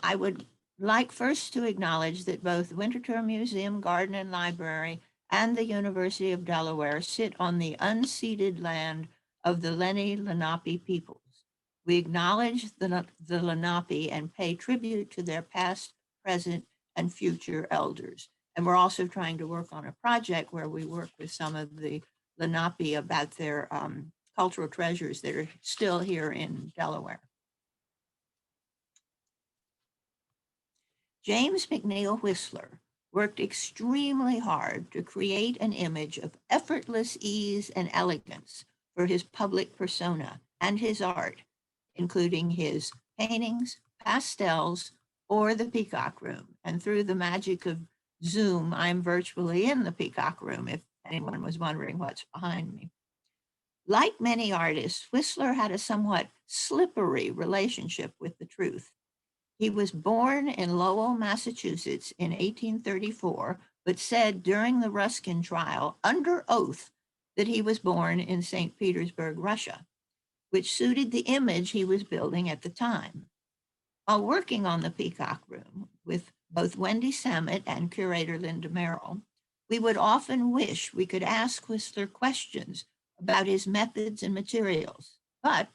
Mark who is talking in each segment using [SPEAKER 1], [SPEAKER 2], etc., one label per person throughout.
[SPEAKER 1] I would like first to acknowledge that both Winterthur Museum, Garden and Library and the University of Delaware sit on the unceded land of the Lenni Lenape peoples. We acknowledge the Lenape and pay tribute to their past, present, and future elders. And we're also trying to work on a project where we work with some of the Lenape about their cultural treasures that are still here in Delaware. James McNeill Whistler worked extremely hard to create an image of effortless ease and elegance for his public persona and his art, including his paintings, pastels, or the Peacock Room. And through the magic of Zoom, I'm virtually in the Peacock Room, if anyone was wondering what's behind me. Like many artists, Whistler had a somewhat slippery relationship with the truth. He was born in Lowell, Massachusetts in 1834, but said during the Ruskin trial under oath that he was born in St. Petersburg, Russia, which suited the image he was building at the time. While working on the Peacock Room with both Wendy Samet and curator Linda Merrill, we would often wish we could ask Whistler questions about his methods and materials. But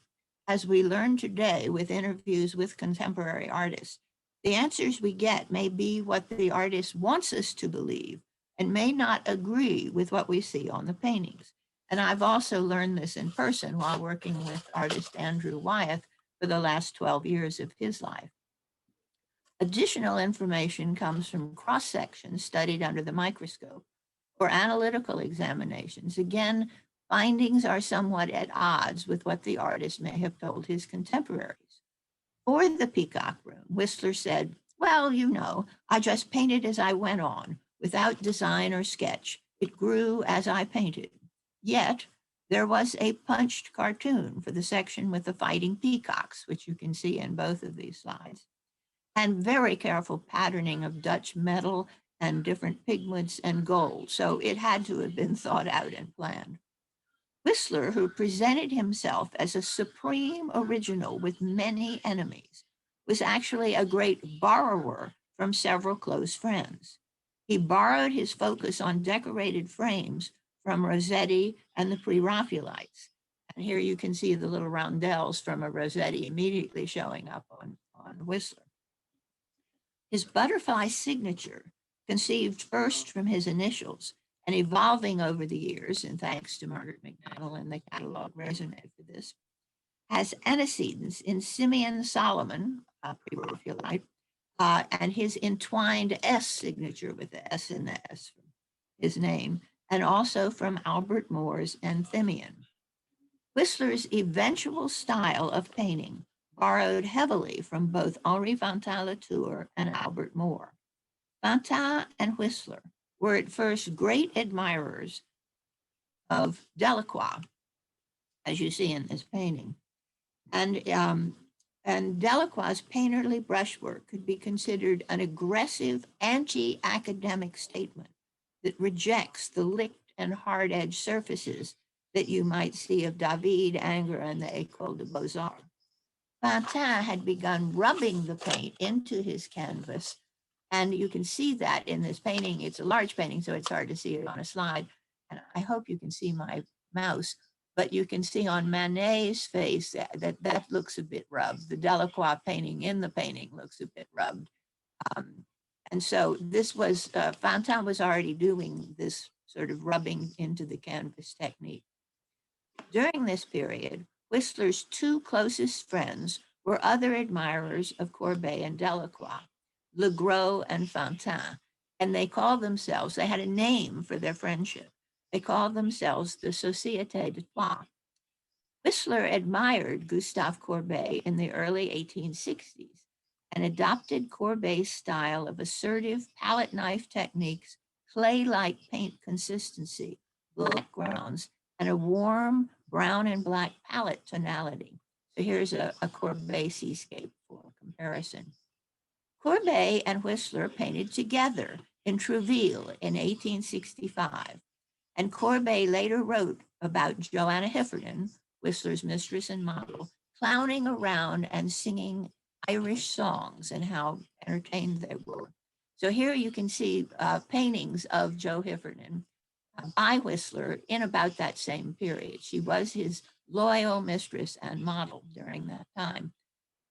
[SPEAKER 1] as we learn today with interviews with contemporary artists, the answers we get may be what the artist wants us to believe and may not agree with what we see on the paintings. And I've also learned this in person while working with artist Andrew Wyeth for the last 12 years of his life. Additional information comes from cross-sections studied under the microscope or analytical examinations. Again, findings are somewhat at odds with what the artist may have told his contemporaries. For the Peacock Room, Whistler said, well, you know, I just painted as I went on, without design or sketch. It grew as I painted. Yet, there was a punched cartoon for the section with the fighting peacocks, which you can see in both of these slides, and very careful patterning of Dutch metal and different pigments and gold. So it had to have been thought out and planned. Whistler, who presented himself as a supreme original with many enemies, was actually a great borrower from several close friends. He borrowed his focus on decorated frames from Rossetti and the Pre-Raphaelites. And here you can see the little roundels from a Rossetti immediately showing up on Whistler. His butterfly signature, conceived first from his initials and evolving over the years, and thanks to Margaret McNeill and the catalog resume for this, has antecedents in Simeon Solomon, Pre-Raphaelite, and his entwined S signature with the S in the S from his name, and also from Albert Moore's Endymion. Whistler's eventual style of painting borrowed heavily from both Henri Fantin-Latour and Albert Moore. Fantin and Whistler were at first great admirers of Delacroix, as you see in this painting. And Delacroix's painterly brushwork could be considered an aggressive anti-academic statement that rejects the licked and hard-edged surfaces that you might see of David, Ingres, and the École des Beaux-Arts. Fantin had begun rubbing the paint into his canvas, and you can see that in this painting. It's a large painting, so it's hard to see it on a slide, and I hope you can see my mouse, but you can see on Manet's face that looks a bit rubbed. The Delacroix painting in the painting looks a bit rubbed. And so this was, Fantin was already doing this sort of rubbing into the canvas technique. During this period, Whistler's two closest friends were other admirers of Courbet and Delacroix, Legros and Fantin, and they had a name for their friendship. They called themselves the Société de Trois. Whistler admired Gustave Courbet in the early 1860s and adopted Courbet's style of assertive palette knife techniques, clay-like paint consistency, black grounds, and a warm brown and black palette tonality. So here's a Courbet seascape for comparison. Courbet and Whistler painted together in Trouville in 1865, and Courbet later wrote about Joanna Hifferden, Whistler's mistress and model, clowning around and singing Irish songs and how entertained they were. So here you can see paintings of Jo Heffernan by Whistler in about that same period. She was his loyal mistress and model during that time.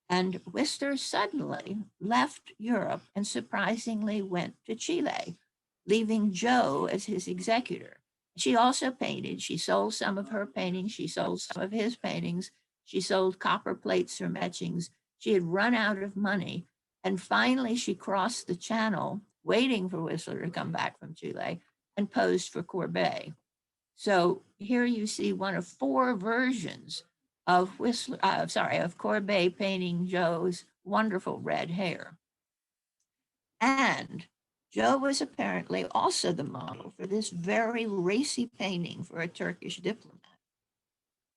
[SPEAKER 1] And Whistler suddenly left Europe and surprisingly went to Chile, leaving Jo as his executor. She also painted. She sold some of her paintings. She sold some of his paintings. She sold copper plates from etchings. She had run out of money. And finally, she crossed the channel, waiting for Whistler to come back from Chile, and posed for Courbet. So here you see one of four versions of of Courbet painting Jo's wonderful red hair. And Jo was apparently also the model for this very racy painting for a Turkish diplomat.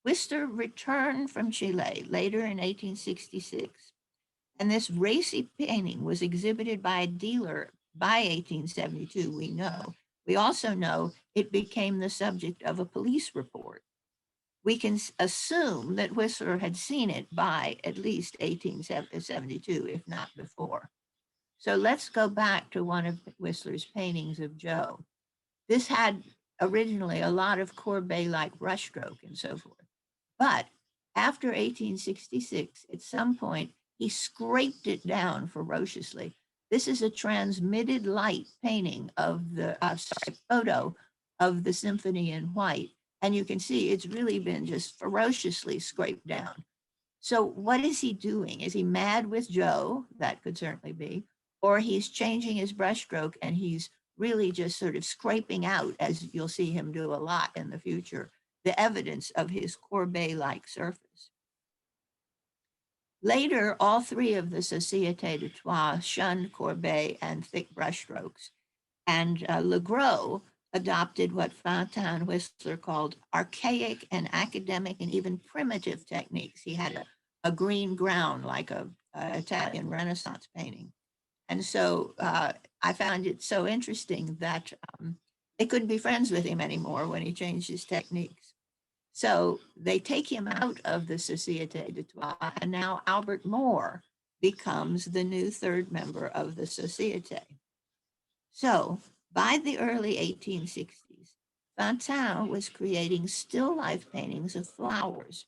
[SPEAKER 1] Whistler returned from Chile later in 1866, and this racy painting was exhibited by a dealer by 1872, we know. We also know it became the subject of a police report. We can assume that Whistler had seen it by at least 1872, if not before. So let's go back to one of Whistler's paintings of Jo. This had originally a lot of Courbet-like brushstroke and so forth. But after 1866, at some point, he scraped it down ferociously. This is a transmitted light painting of the, photo of the symphony in white. And you can see it's really been just ferociously scraped down. So what is he doing? Is he mad with Jo? That could certainly be. Or he's changing his brushstroke and he's really just sort of scraping out, as you'll see him do a lot in the future, the evidence of his Courbet-like surface. Later, all three of the Société de Trois shunned Courbet and thick brushstrokes, and Legros adopted what Fantin Whistler called archaic and academic and even primitive techniques. He had a green ground like a Italian Renaissance painting. And so I found it so interesting that they couldn't be friends with him anymore when he changed his techniques. So they take him out of the Société de Trois, and now Albert Moore becomes the new third member of the Société. So by the early 1860s, Fantin was creating still life paintings of flowers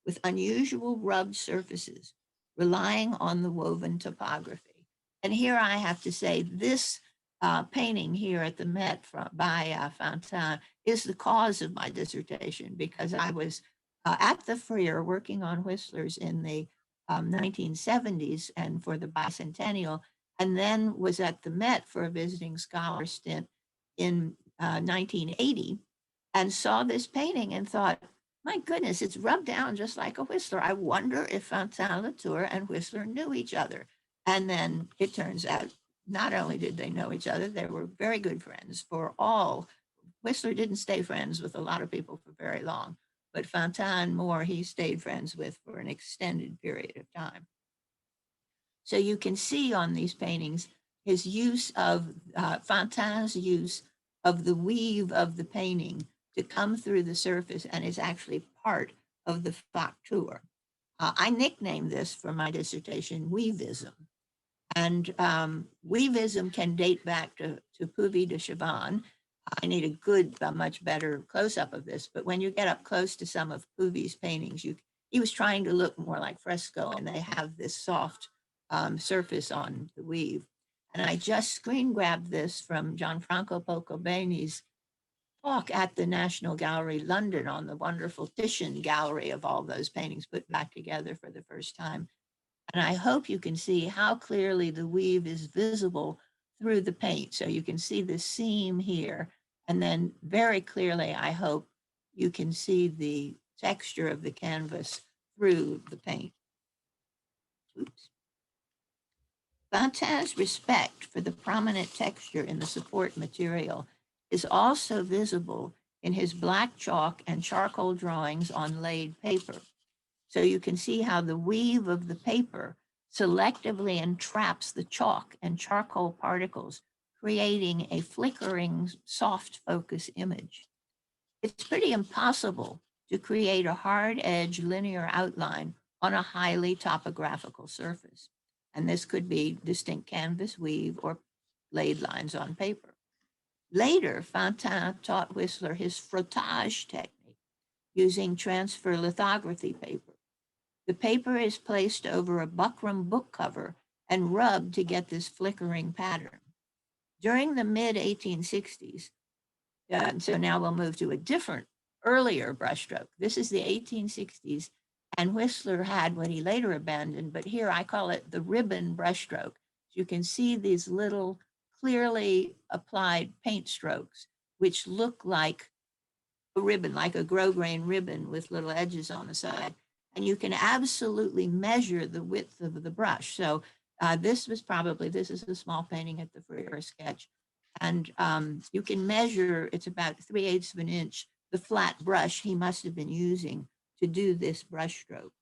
[SPEAKER 1] with unusual rubbed surfaces, relying on the woven topography. And here I have to say, this painting here at the Met by Fantin is the cause of my dissertation, because I was at the Freer working on Whistlers in the 1970s and for the bicentennial, and then was at the Met for a visiting scholar stint in 1980, and saw this painting and thought, my goodness, it's rubbed down just like a Whistler. I wonder if Fantin Latour and Whistler knew each other. And then it turns out not only did they know each other, they were very good friends for all. Whistler didn't stay friends with a lot of people for very long, but Fantin Moore, he stayed friends with for an extended period of time. So you can see on these paintings his use of Fantin's use of the weave of the painting to come through the surface, and is actually part of the facture. I nicknamed this for my dissertation weavism. And weavism can date back to Puvis de Chavannes. I need a good, much better close-up of this, but when you get up close to some of Puvis' paintings, he was trying to look more like fresco, and they have this soft surface on the weave. And I just screen grabbed this from Gianfranco Poccobeni's talk at the National Gallery London on the wonderful Titian gallery of all those paintings put back together for the first time. And I hope you can see how clearly the weave is visible through the paint. So you can see the seam here, and then very clearly, I hope you can see the texture of the canvas through the paint. Oops. Fantin's respect for the prominent texture in the support material is also visible in his black chalk and charcoal drawings on laid paper. So you can see how the weave of the paper selectively entraps the chalk and charcoal particles, creating a flickering, soft focus image. It's pretty impossible to create a hard edge linear outline on a highly topographical surface. And this could be distinct canvas weave or laid lines on paper. Later, Fontaine taught Whistler his frottage technique using transfer lithography paper. The paper is placed over a buckram book cover and rubbed to get this flickering pattern. During the mid-1860s, so now we'll move to a different, earlier brushstroke. This is the 1860s, and Whistler had what he later abandoned, but here I call it the ribbon brushstroke. You can see these little clearly applied paint strokes, which look like a ribbon, like a grosgrain ribbon with little edges on the side. And you can absolutely measure the width of the brush. So this is a small painting at the Freire sketch. And you can measure, it's about 3/8 of an inch, the flat brush he must have been using to do this brush stroke.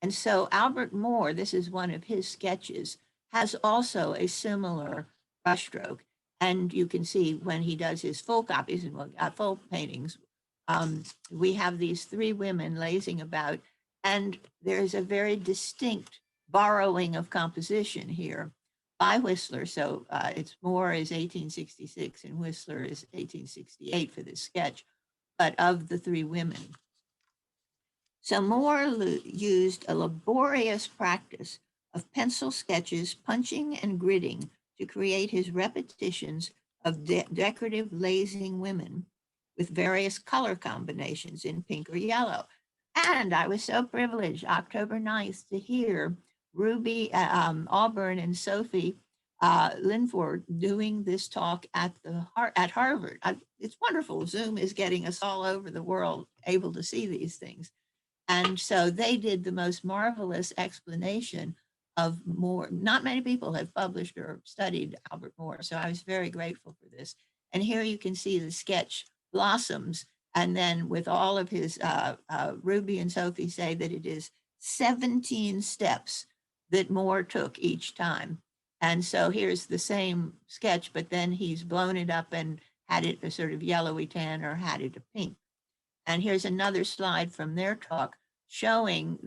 [SPEAKER 1] And so Albert Moore, this is one of his sketches, has also a similar brushstroke. And you can see when he does his full copies and full paintings, we have these three women lazing about, and there's a very distinct borrowing of composition here by Whistler. So it's Moore is 1866 and Whistler is 1868 for this sketch, but of the three women. So Moore used a laborious practice of pencil sketches, punching and gridding to create his repetitions of decorative lazing women with various color combinations in pink or yellow. And I was so privileged October 9th to hear Ruby Auburn and Sophie Linford doing this talk at Harvard. It's wonderful. Zoom is getting us all over the world able to see these things. And so they did the most marvelous explanation of Moore. Not many people have published or studied Albert Moore, so I was very grateful for this. And here you can see the sketch blossoms, and then with all of his, Ruby and Sophie say that it is 17 steps that Moore took each time. And so here's the same sketch, but then he's blown it up and had it a sort of yellowy tan or had it a pink. And here's another slide from their talk showing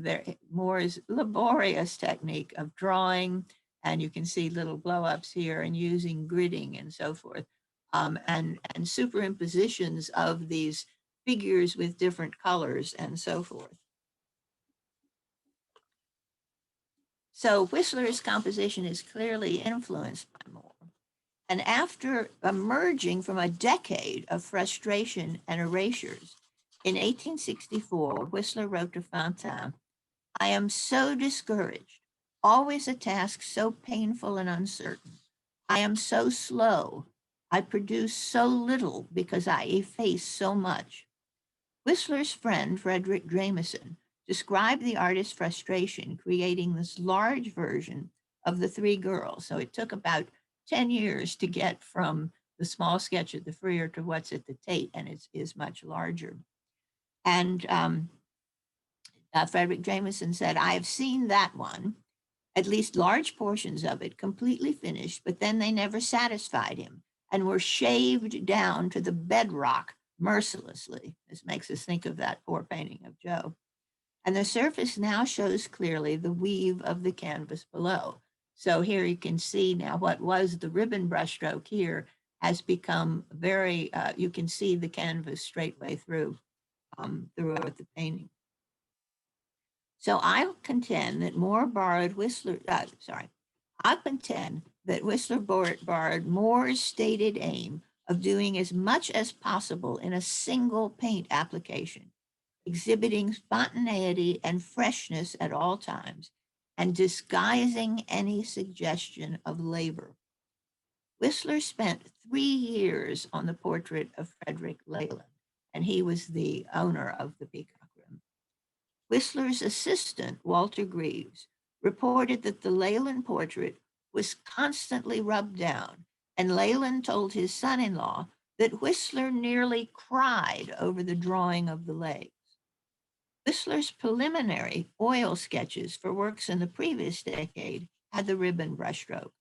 [SPEAKER 1] Moore's laborious technique of drawing, and you can see little blow-ups here and using gridding and so forth, and superimpositions of these figures with different colors and so forth. So Whistler's composition is clearly influenced by Moore. And after emerging from a decade of frustration and erasures, in 1864, Whistler wrote to Fontaine, "I am so discouraged, always a task so painful and uncertain. I am so slow. I produce so little because I efface so much." Whistler's friend, Frederick Jameson, described the artist's frustration creating this large version of the three girls. So it took about 10 years to get from the small sketch at the Freire to what's at the Tate, and it is much larger. And Frederick Jameson said, "I have seen that one, at least large portions of it, completely finished, but then they never satisfied him and were shaved down to the bedrock mercilessly." This makes us think of that poor painting of Joe. "And the surface now shows clearly the weave of the canvas below." So here you can see now what was the ribbon brushstroke here has become very, you can see the canvas straightway through. Throughout the painting. So I contend that Moore borrowed Whistler, I contend that Whistler borrowed Moore's stated aim of doing as much as possible in a single paint application, exhibiting spontaneity and freshness at all times, and disguising any suggestion of labor. Whistler spent 3 years on the portrait of Frederick Leyland, and he was the owner of the Peacock Room. Whistler's assistant, Walter Greaves, reported that the Leyland portrait was constantly rubbed down, and Leyland told his son-in-law that Whistler nearly cried over the drawing of the legs. Whistler's preliminary oil sketches for works in the previous decade had the ribbon brushstroke,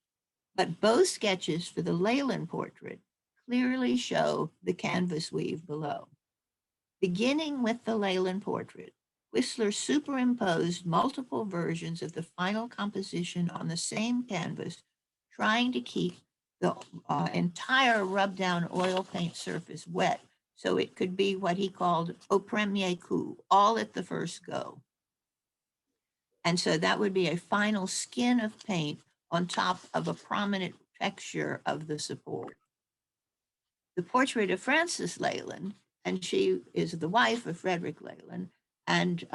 [SPEAKER 1] but both sketches for the Leyland portrait clearly show the canvas weave below. Beginning with the Leyland portrait, Whistler superimposed multiple versions of the final composition on the same canvas, trying to keep the entire rub-down oil paint surface wet so it could be what he called au premier coup, all at the first go. And so that would be a final skin of paint on top of a prominent texture of the support. The portrait of Frances Leyland, and she is the wife of Frederick Leyland, and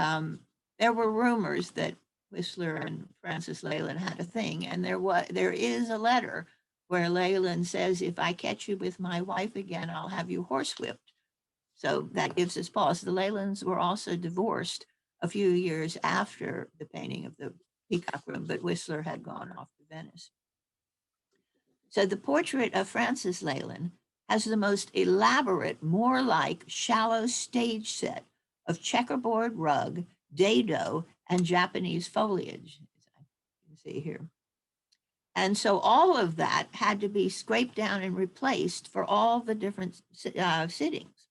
[SPEAKER 1] there were rumors that Whistler and Frances Leyland had a thing, and there is a letter where Leyland says, "If I catch you with my wife again, I'll have you horsewhipped." So that gives us pause. The Leylands were also divorced a few years after the painting of the Peacock Room, but Whistler had gone off to Venice. So the portrait of Frances Leyland has the most elaborate, more like shallow stage set of checkerboard rug, dado, and Japanese foliage, as you can see here. And so all of that had to be scraped down and replaced for all the different sittings.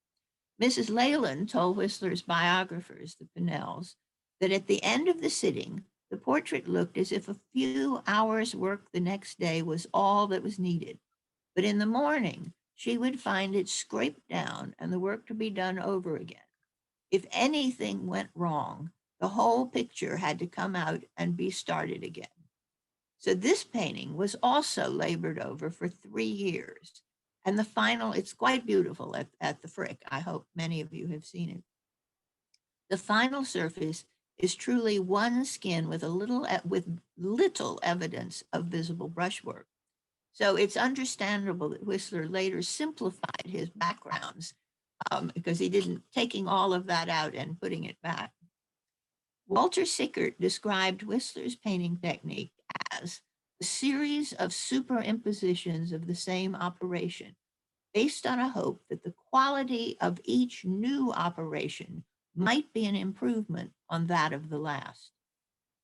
[SPEAKER 1] Mrs. Leyland told Whistler's biographers, the Pinnells, that at the end of the sitting, the portrait looked as if a few hours' work the next day was all that was needed. But in the morning, she would find it scraped down and the work to be done over again. If anything went wrong, the whole picture had to come out and be started again. So this painting was also labored over for 3 years. And the final, it's quite beautiful at the Frick. I hope many of you have seen it. The final surface is truly one skin with little evidence of visible brushwork. So it's understandable that Whistler later simplified his backgrounds because he didn't taking all of that out and putting it back. Walter Sickert described Whistler's painting technique as a series of superimpositions of the same operation, based on a hope that the quality of each new operation might be an improvement on that of the last.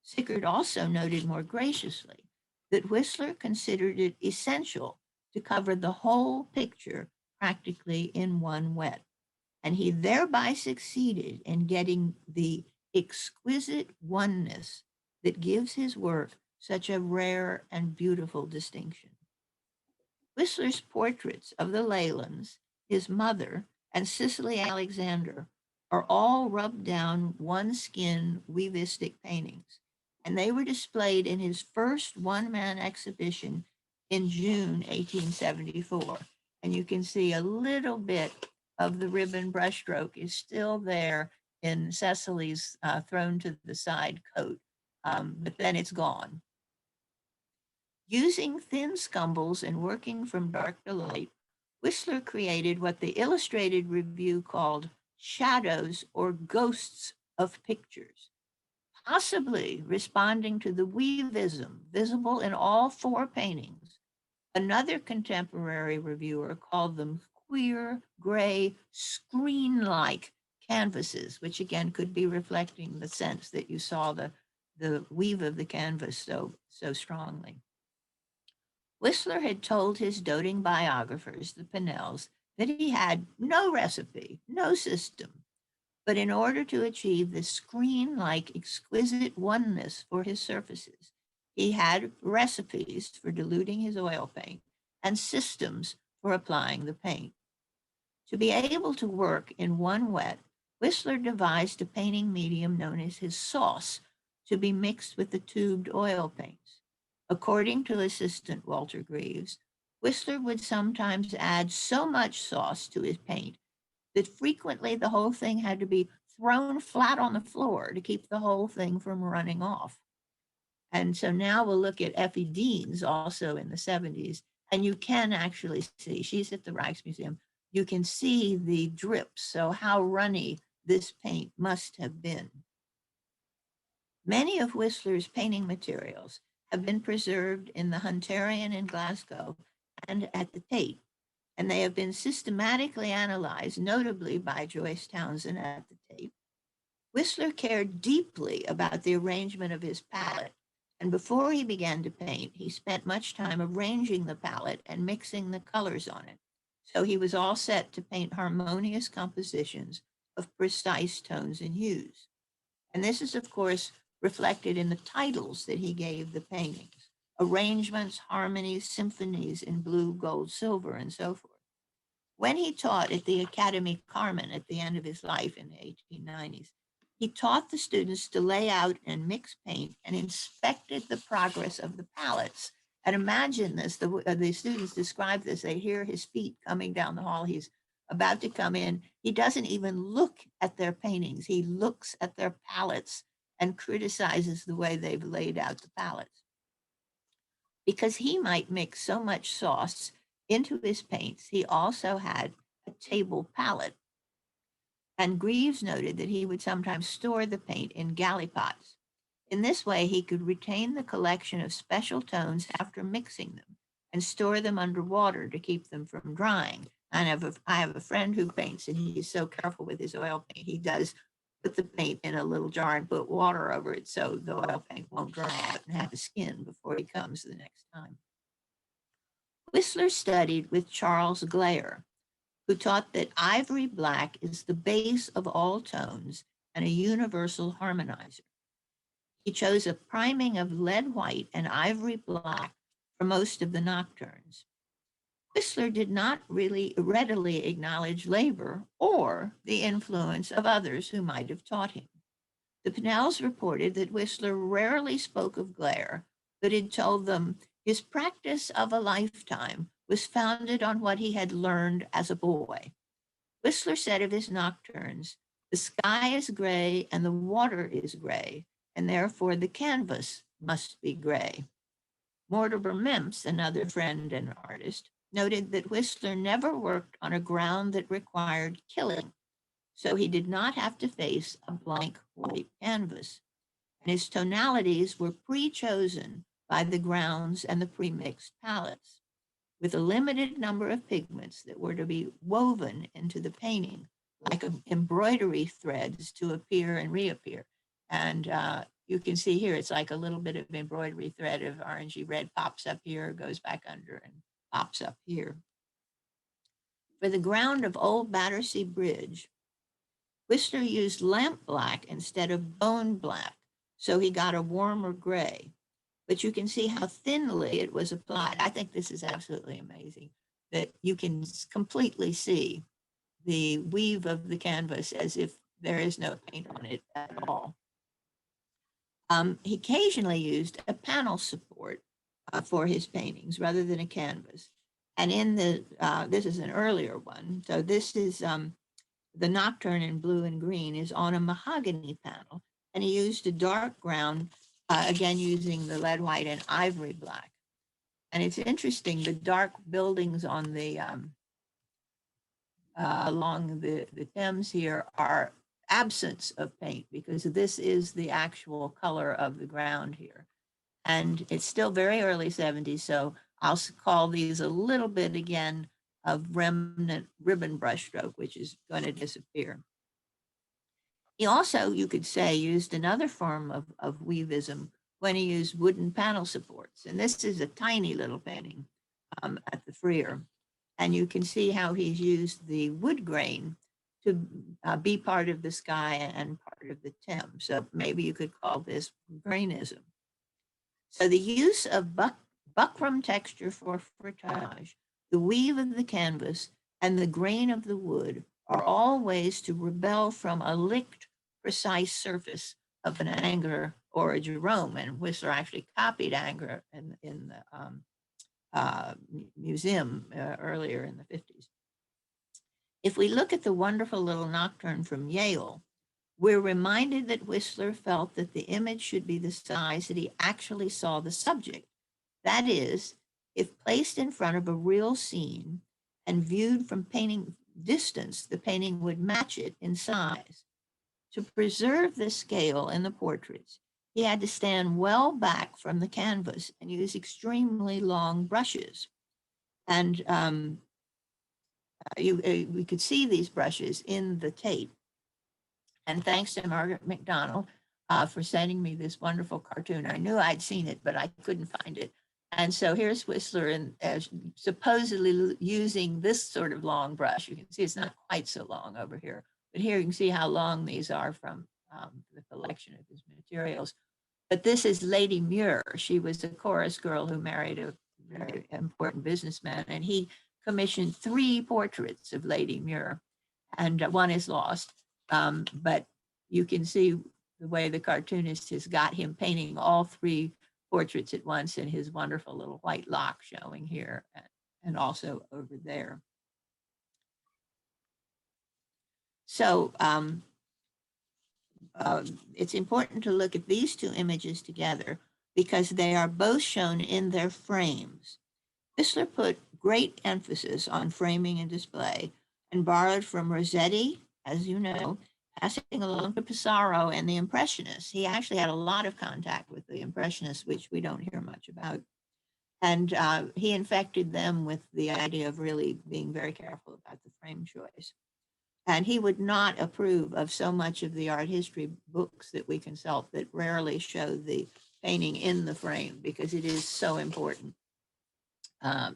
[SPEAKER 1] Sickert also noted more graciously that Whistler considered it essential to cover the whole picture practically in one wet, and he thereby succeeded in getting the exquisite oneness that gives his work such a rare and beautiful distinction. Whistler's portraits of the Leylands, his mother, and Cicely Alexander are all rubbed down one skin weavistic paintings, and they were displayed in his first one-man exhibition in June 1874. And you can see a little bit of the ribbon brushstroke is still there in Cecily's thrown to the side coat, but then it's gone. Using thin scumbles and working from dark to light, Whistler created what the Illustrated Review called shadows or ghosts of pictures, possibly responding to the weavism visible in all four paintings. Another contemporary reviewer called them queer, gray, screen-like canvases, which again could be reflecting the sense that you saw the weave of the canvas so strongly. Whistler had told his doting biographers, the Pinnells, that he had no recipe, no system. But in order to achieve this screen-like exquisite oneness for his surfaces, he had recipes for diluting his oil paint and systems for applying the paint. To be able to work in one wet, Whistler devised a painting medium known as his sauce to be mixed with the tubed oil paints. According to assistant Walter Greaves, Whistler would sometimes add so much sauce to his paint that frequently the whole thing had to be thrown flat on the floor to keep the whole thing from running off. And so now we'll look at Effie Deans also in the 70s, and you can actually see, she's at the Rijksmuseum, you can see the drips, so how runny this paint must have been. Many of Whistler's painting materials have been preserved in the Hunterian in Glasgow and at the Tate, and they have been systematically analyzed, notably by Joyce Townsend at the Tate. Whistler cared deeply about the arrangement of his palette, and before he began to paint, he spent much time arranging the palette and mixing the colors on it. So he was all set to paint harmonious compositions of precise tones and hues. And this is, of course, reflected in the titles that he gave the paintings: arrangements, harmonies, symphonies in blue, gold, silver, and so forth. When he taught at the Academy Carmen at the end of his life in the 1890s, he taught the students to lay out and mix paint and inspected the progress of the palettes. And imagine this, the students describe this, they hear his feet coming down the hall, he's about to come in. He doesn't even look at their paintings, he looks at their palettes and criticizes the way they've laid out the palettes. Because he might mix so much sauce into his paints, he also had a table palette. And Greaves noted that he would sometimes store the paint in gallipots. In this way, he could retain the collection of special tones after mixing them and store them under water to keep them from drying. I have a friend who paints, and he's so careful with his oil paint. He does put the paint in a little jar and put water over it so the oil paint won't dry out and have a skin before he comes the next time. Whistler studied with Charles Glare, who taught that ivory black is the base of all tones and a universal harmonizer. He chose a priming of lead white and ivory black for most of the nocturnes. Whistler did not really readily acknowledge labor or the influence of others who might have taught him. The Pinnells reported that Whistler rarely spoke of Glare, but had told them his practice of a lifetime was founded on what he had learned as a boy. Whistler said of his nocturnes, "The sky is gray and the water is gray, and therefore the canvas must be gray." Mortimer Mimps, another friend and artist, noted that Whistler never worked on a ground that required killing, so he did not have to face a blank white canvas. And his tonalities were pre-chosen by the grounds and the pre-mixed palettes, with a limited number of pigments that were to be woven into the painting, like embroidery threads to appear and reappear. And you can see here, it's like a little bit of embroidery thread of orangey red pops up here, goes back under and pops up here. For the ground of Old Battersea Bridge, Whistler used lamp black instead of bone black, so he got a warmer gray. But you can see how thinly it was applied. I think this is absolutely amazing, that you can completely see the weave of the canvas as if there is no paint on it at all. He occasionally used a panel support for his paintings rather than a canvas. And in the, this is an earlier one. So this is the Nocturne in blue and green is on a mahogany panel. And he used a dark ground, again, using the lead white and ivory black. And it's interesting, the dark buildings on the, along the Thames here are absence of paint, because this is the actual color of the ground here. And it's still very early 70s, so I'll call these a little bit again of remnant ribbon brushstroke, which is going to disappear. He also, you could say, used another form of weavism when he used wooden panel supports. And this is a tiny little painting at the Freer. And you can see how he's used the wood grain to be part of the sky and part of the Thames. So maybe you could call this grainism. So the use of buckram texture for frottage, the weave of the canvas, and the grain of the wood are all ways to rebel from a licked, precise surface of an Anger or a Jerome. And Whistler actually copied Anger in the museum earlier in the 50s. If we look at the wonderful little nocturne from Yale, we're reminded that Whistler felt that the image should be the size that he actually saw the subject. That is, if placed in front of a real scene and viewed from painting distance, the painting would match it in size. To preserve this scale in the portraits, he had to stand well back from the canvas and use extremely long brushes. And we could see these brushes in the tape. And thanks to Margaret McDonald for sending me this wonderful cartoon. I knew I'd seen it, but I couldn't find it. And so here's Whistler and supposedly using this sort of long brush. You can see it's not quite so long over here, but here you can see how long these are from the collection of his materials. But this is Lady Muir. She was a chorus girl who married a very important businessman, and he commissioned 3 portraits of Lady Muir, and one is lost. But you can see the way the cartoonist has got him painting all 3 portraits at once, and his wonderful little white lock showing here and also over there. So it's important to look at these 2 images together because they are both shown in their frames. Whistler put great emphasis on framing and display and borrowed from Rossetti, as you know, passing along to Pissarro and the Impressionists. He actually had a lot of contact with the Impressionists, which we don't hear much about. And he infected them with the idea of really being very careful about the frame choice. And he would not approve of so much of the art history books that we consult that rarely show the painting in the frame because it is so important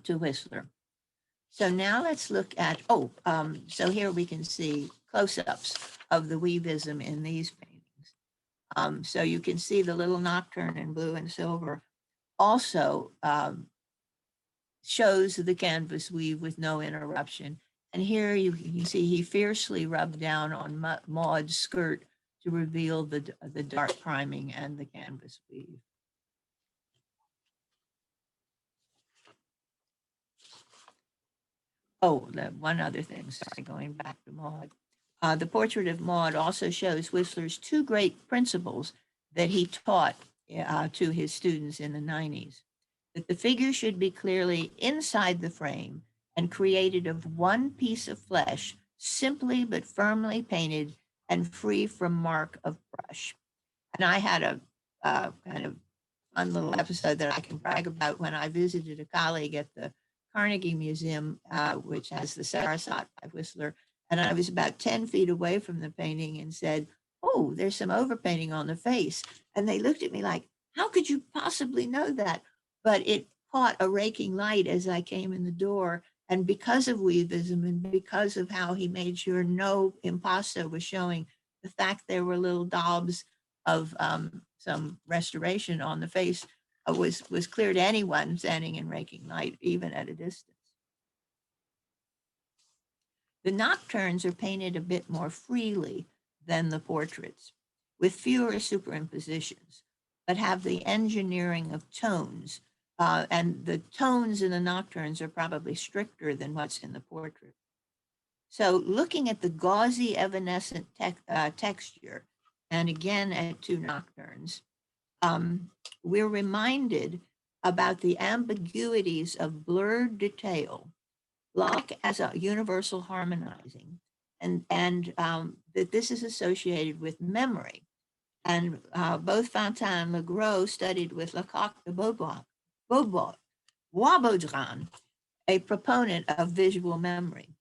[SPEAKER 1] to Whistler. So now let's look at, so here we can see close-ups of the weavism in these paintings. So you can see the little nocturne in blue and silver also shows the canvas weave with no interruption. And here you can see he fiercely rubbed down on Maud's skirt to reveal the dark priming and the canvas weave. Oh, one other thing, sorry, going back to Maud. The portrait of Maud also shows Whistler's 2 great principles that he taught to his students in the 90s. That the figure should be clearly inside the frame and created of one piece of flesh, simply but firmly painted and free from mark of brush. And I had a kind of fun little episode that I can brag about when I visited a colleague at the Carnegie Museum, which has the Sarasate by Whistler. And I was about 10 feet away from the painting and said, "Oh, there's some overpainting on the face." And they looked at me like, "How could you possibly know that?" But it caught a raking light as I came in the door. And because of weavism and because of how he made sure no impasto was showing, the fact there were little daubs of some restoration on the face was clear to anyone standing in raking light, even at a distance. The nocturnes are painted a bit more freely than the portraits, with fewer superimpositions, but have the engineering of tones. And the tones in the nocturnes are probably stricter than what's in the portrait. So looking at the gauzy evanescent texture, and again at 2 nocturnes, we're reminded about the ambiguities of blurred detail, Locke as a universal harmonizing, and that this is associated with memory. And both Fantin and Legros studied with Lecoq de Boisbaudran, a proponent of visual memory.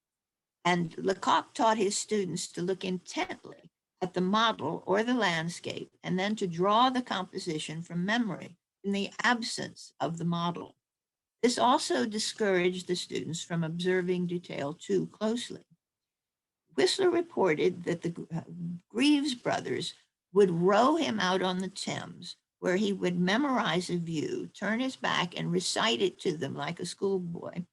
[SPEAKER 1] And Lecoq taught his students to look intently at the model or the landscape, and then to draw the composition from memory in the absence of the model. This also discouraged the students from observing detail too closely. Whistler reported that the Greaves brothers would row him out on the Thames, where he would memorize a view, turn his back and recite it to them like a schoolboy,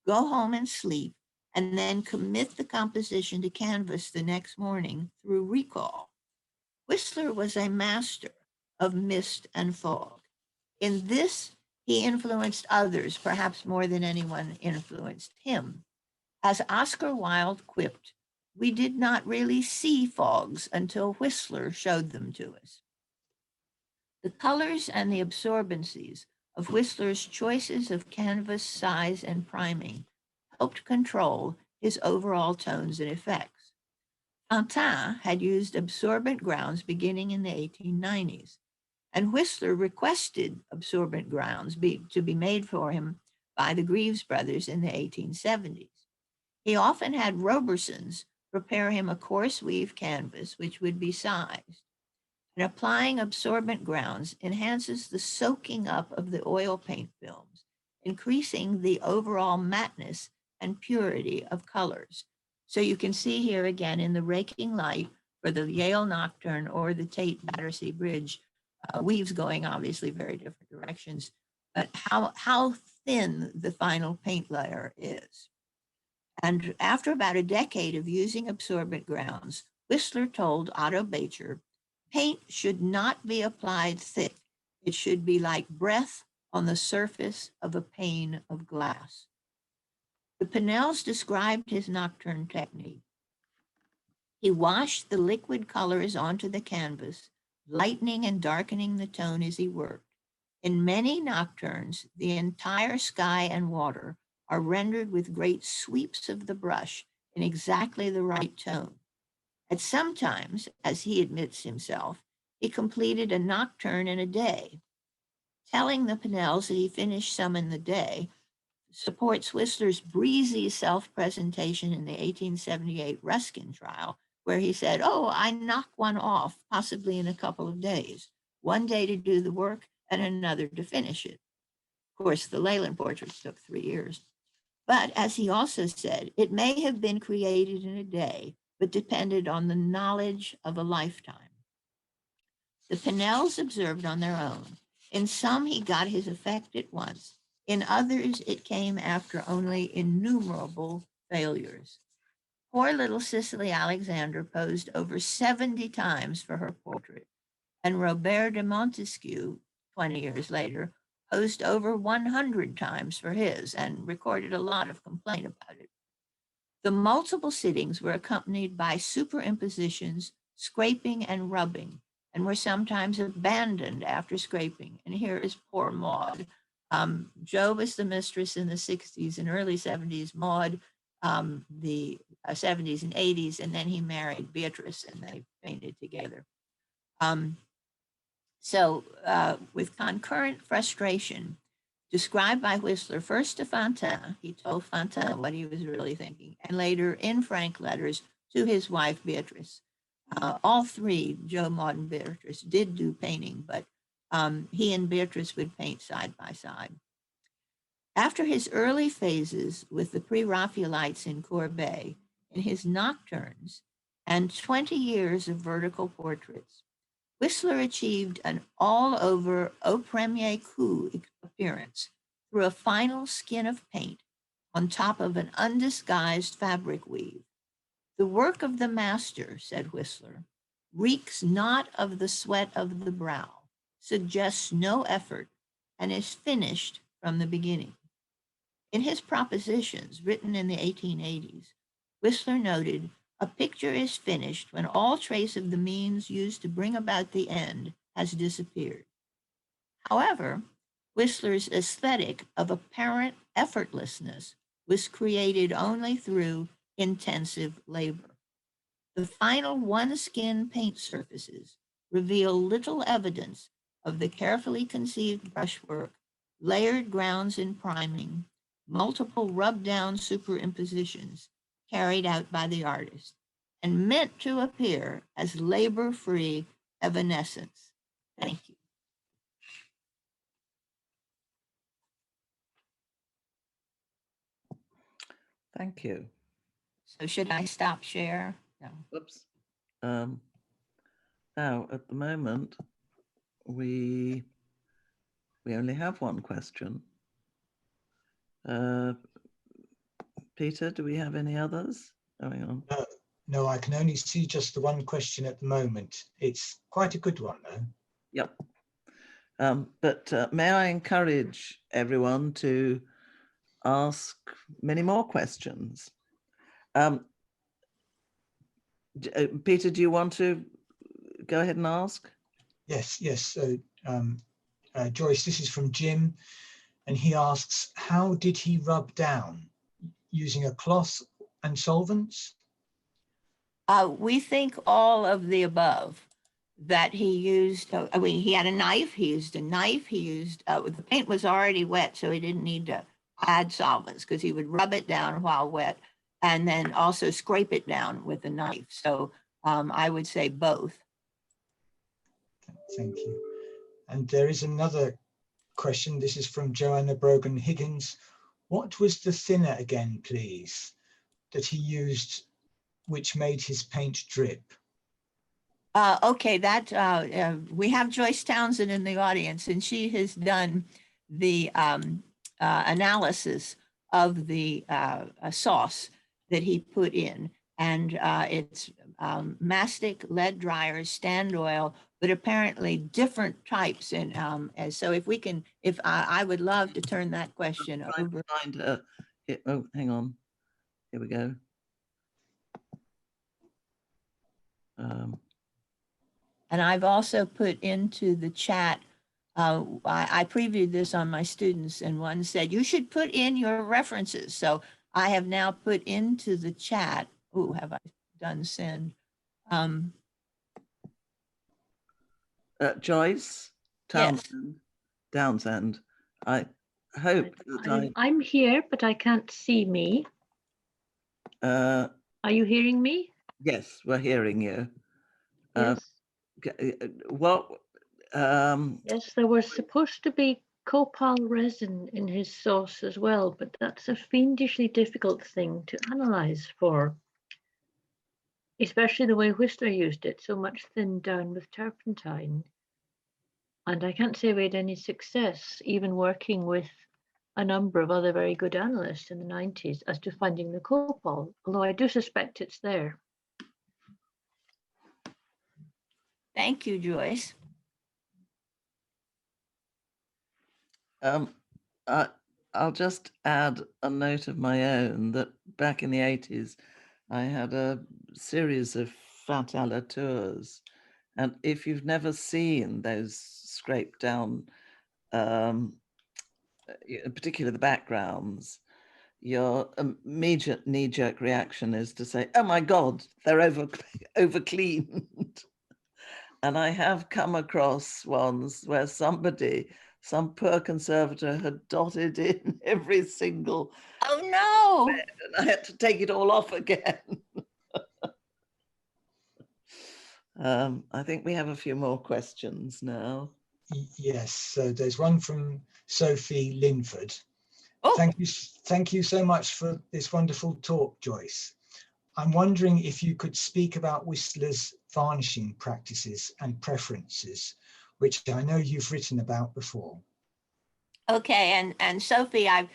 [SPEAKER 1] go home and sleep, and then commit the composition to canvas the next morning through recall. Whistler was a master of mist and fog. In this, he influenced others, perhaps more than anyone influenced him. As Oscar Wilde quipped, "We did not really see fogs until Whistler showed them to us." The colors and the absorbencies of Whistler's choices of canvas size and priming helped control his overall tones and effects. Fantin had used absorbent grounds beginning in the 1890s, and Whistler requested absorbent grounds to be made for him by the Greaves brothers in the 1870s. He often had Robersons prepare him a coarse weave canvas which would be sized. And applying absorbent grounds enhances the soaking up of the oil paint films, increasing the overall mateness and purity of colors. So you can see here again in the raking light for the Yale Nocturne or the Tate Battersea Bridge. Weaves going obviously very different directions, but how thin the final paint layer is. And after about a decade of using absorbent grounds, Whistler told Otto Bacher, paint should not be applied thick. It should be like breath on the surface of a pane of glass. The Pinnells described his nocturne technique. He washed the liquid colors onto the canvas, lightening and darkening the tone as he worked. In many nocturnes, the entire sky and water are rendered with great sweeps of the brush in exactly the right tone. At some times, as he admits himself, he completed a nocturne in a day. Telling the Pinnells that he finished some in the day supports Whistler's breezy self-presentation in the 1878 Ruskin trial, where he said, "Oh, I knock one off, possibly in a couple of days. One day to do the work and another to finish it." Of course, the Leyland portraits took 3 years. But as he also said, it may have been created in a day, but depended on the knowledge of a lifetime. The Pinnells observed on their own. In some, he got his effect at once. In others, it came after only innumerable failures. Poor little Cicely Alexander posed over 70 times for her portrait, and Robert de Montesquieu, 20 years later, posed over 100 times for his and recorded a lot of complaint about it. The multiple sittings were accompanied by superimpositions, scraping, and rubbing, and were sometimes abandoned after scraping. And here is poor Maud. Jo was the mistress in the 60s and early 70s, Maud the 70s and 80s, and then he married Beatrice and they painted together. With concurrent frustration, described by Whistler first to Fontaine, he told Fontaine what he was really thinking, and later in frank letters to his wife Beatrice. All three, Jo, Maud, and Beatrice, did do painting, but he and Beatrice would paint side by side. After his early phases with the pre-Raphaelites in Courbet, in his nocturnes, and 20 years of vertical portraits, Whistler achieved an all-over au premier coup appearance through a final skin of paint on top of an undisguised fabric weave. The work of the master, said Whistler, reeks not of the sweat of the brow, suggests no effort, and is finished from the beginning. In his propositions, written in the 1880s, Whistler noted, "A picture is finished when all trace of the means used to bring about the end has disappeared." However, Whistler's aesthetic of apparent effortlessness was created only through intensive labor. The final one-skin paint surfaces reveal little evidence of the carefully conceived brushwork, layered grounds and priming, multiple rub-down superimpositions carried out by the artist, and meant to appear as labor-free evanescence. Thank you.
[SPEAKER 2] Thank you.
[SPEAKER 1] So should I stop share? No.
[SPEAKER 2] Oops. Now, at the moment, we only have one question. Peter, do we have any others going on?
[SPEAKER 3] No, I can only see just the one question at the moment. It's quite a good one, though.
[SPEAKER 2] Yep. But may I encourage everyone to ask many more questions? Peter, do you want to go ahead and ask?
[SPEAKER 3] Yes. So, Joyce, this is from Jim, and he asks, how did he rub down? Using a cloth and solvents?
[SPEAKER 1] We think all of the above. That he used, he had a knife, he used, the paint was already wet, so he didn't need to add solvents because he would rub it down while wet and then also scrape it down with a knife. So I would say both.
[SPEAKER 3] Thank you. And there is another question. This is from Joanna Brogan Higgins. What was the thinner again, please, that he used, which made his paint drip?
[SPEAKER 1] Okay, we have Joyce Townsend in the audience, and she has done the analysis of the sauce that he put in. And it's mastic, lead dryers, stand oil, but apparently different types. And so if I would love to turn that question
[SPEAKER 2] Trying to
[SPEAKER 1] over.
[SPEAKER 2] find her. Oh, hang on. Here we go.
[SPEAKER 1] And I've also put into the chat, I previewed this on my students, and one said, you should put in your references. So I have now put into the chat, oh, have I done send?
[SPEAKER 2] Joyce
[SPEAKER 1] Yes.
[SPEAKER 2] Townsend. I hope that
[SPEAKER 4] I'm here, but I can't see me. Are you hearing me?
[SPEAKER 2] Yes, we're hearing you.
[SPEAKER 4] Yes.
[SPEAKER 2] What?
[SPEAKER 4] Yes, there was supposed to be copal resin in his sauce as well, but that's a fiendishly difficult thing to analyze for, especially the way Whistler used it, so much thinned down with turpentine. And I can't say we had any success, even working with a number of other very good analysts in the 90s as to finding the copal, although I do suspect it's there.
[SPEAKER 1] Thank you, Joyce.
[SPEAKER 2] I'll just add a note of my own that back in the 80s, I had a series of fatala tours. And if you've never seen those scraped down, particularly the backgrounds, your immediate knee-jerk reaction is to say, oh my God, they're over cleaned. And I have come across ones where some poor conservator had dotted in every single.
[SPEAKER 1] Oh no!
[SPEAKER 2] Bed, and I had to take it all off again. I think we have a few more questions now.
[SPEAKER 3] Yes, so there's one from Sophie Linford.
[SPEAKER 1] Oh.
[SPEAKER 3] Thank you so much for this wonderful talk, Joyce. I'm wondering if you could speak about Whistler's varnishing practices and preferences, which I know you've written about before.
[SPEAKER 1] Okay, and Sophie, I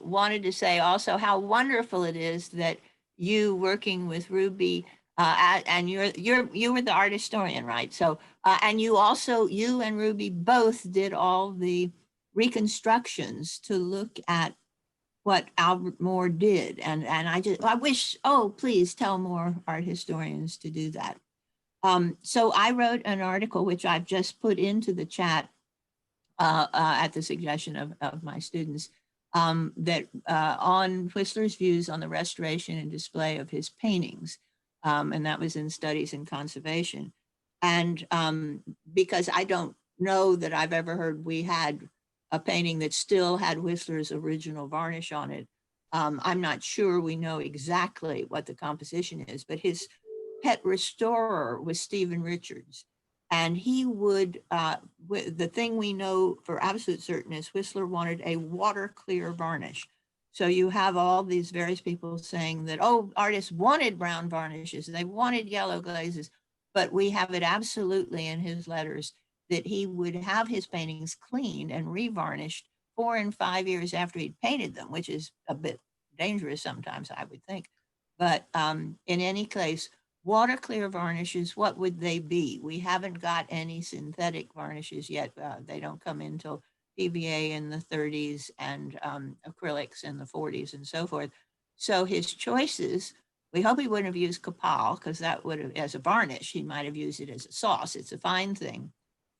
[SPEAKER 1] wanted to say also how wonderful it is that you working with Ruby, and you were the art historian, right? So and you and Ruby both did all the reconstructions to look at what Albert Moore did, and I wish, oh please tell more art historians to do that. So I wrote an article which I've just put into the chat at the suggestion of my students, that on Whistler's views on the restoration and display of his paintings. And that was in Studies in Conservation. And because I don't know that I've ever heard we had a painting that still had Whistler's original varnish on it. I'm not sure we know exactly what the composition is, but his pet restorer was Stephen Richards. And he would, the thing we know for absolute certain is Whistler wanted a water clear varnish. So you have all these various people saying that, oh, artists wanted brown varnishes, they wanted yellow glazes, but we have it absolutely in his letters that he would have his paintings cleaned and revarnished 4 and 5 years after he'd painted them, which is a bit dangerous sometimes, I would think. But in any case, water clear varnishes, what would they be? We haven't got any synthetic varnishes yet. They don't come in until PVA in the 30s and acrylics in the 40s and so forth. So his choices, we hope he wouldn't have used copal, because that would have, as a varnish, he might have used it as a sauce. It's a fine thing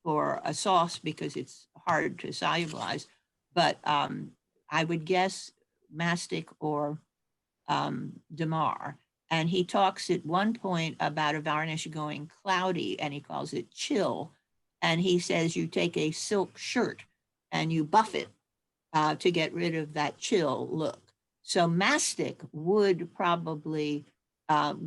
[SPEAKER 1] for a sauce because it's hard to solubilize. But I would guess mastic or Damar. And he talks at one point about a varnish going cloudy, and he calls it chill. And he says you take a silk shirt and you buff it to get rid of that chill look. So mastic would probably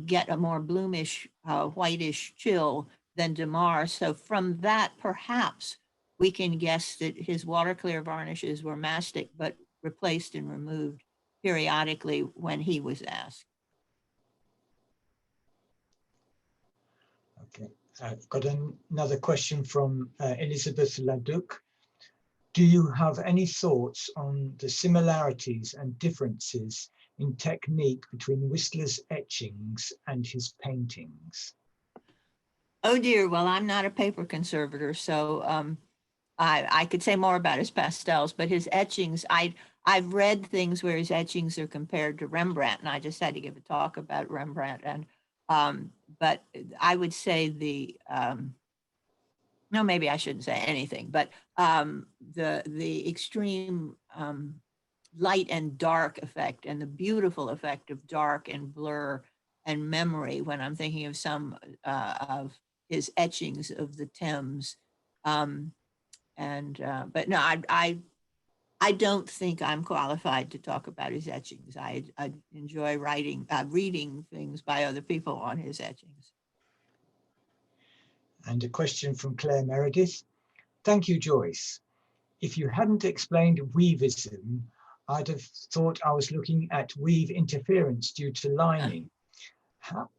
[SPEAKER 1] get a more bloomish, whitish chill than Damar. So from that, perhaps we can guess that his water clear varnishes were mastic, but replaced and removed periodically when he was asked.
[SPEAKER 3] Okay. Got another question from Elizabeth Laduc. Do you have any thoughts on the similarities and differences in technique between Whistler's etchings and his paintings?
[SPEAKER 1] Oh dear, well, I'm not a paper conservator, so I could say more about his pastels, but his etchings, I've read things where his etchings are compared to Rembrandt, and I just had to give a talk about Rembrandt. And but I would say no, maybe I shouldn't say anything, but the extreme light and dark effect and the beautiful effect of dark and blur and memory when I'm thinking of some of his etchings of the Thames. But no, I don't think I'm qualified to talk about his etchings. I enjoy reading things by other people on his etchings.
[SPEAKER 3] And a question from Claire Meredith. Thank you, Joyce. If you hadn't explained weavism, I'd have thought I was looking at weave interference due to lining.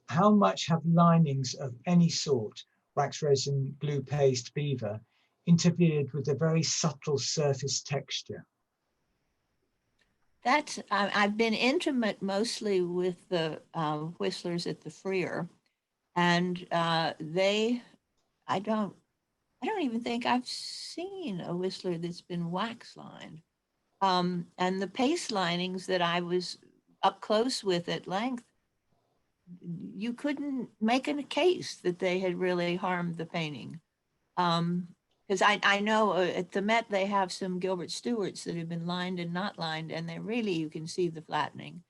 [SPEAKER 3] How much have linings of any sort, wax resin, glue paste, beaver, interfered with a very subtle surface texture?
[SPEAKER 1] I've been intimate mostly with the Whistlers at the Freer, and I don't even think I've seen a Whistler that's been wax lined. And the paste linings that I was up close with at length, you couldn't make a case that they had really harmed the painting. Because I know at the Met they have some Gilbert Stuarts that have been lined and not lined, and they really, you can see the flattening.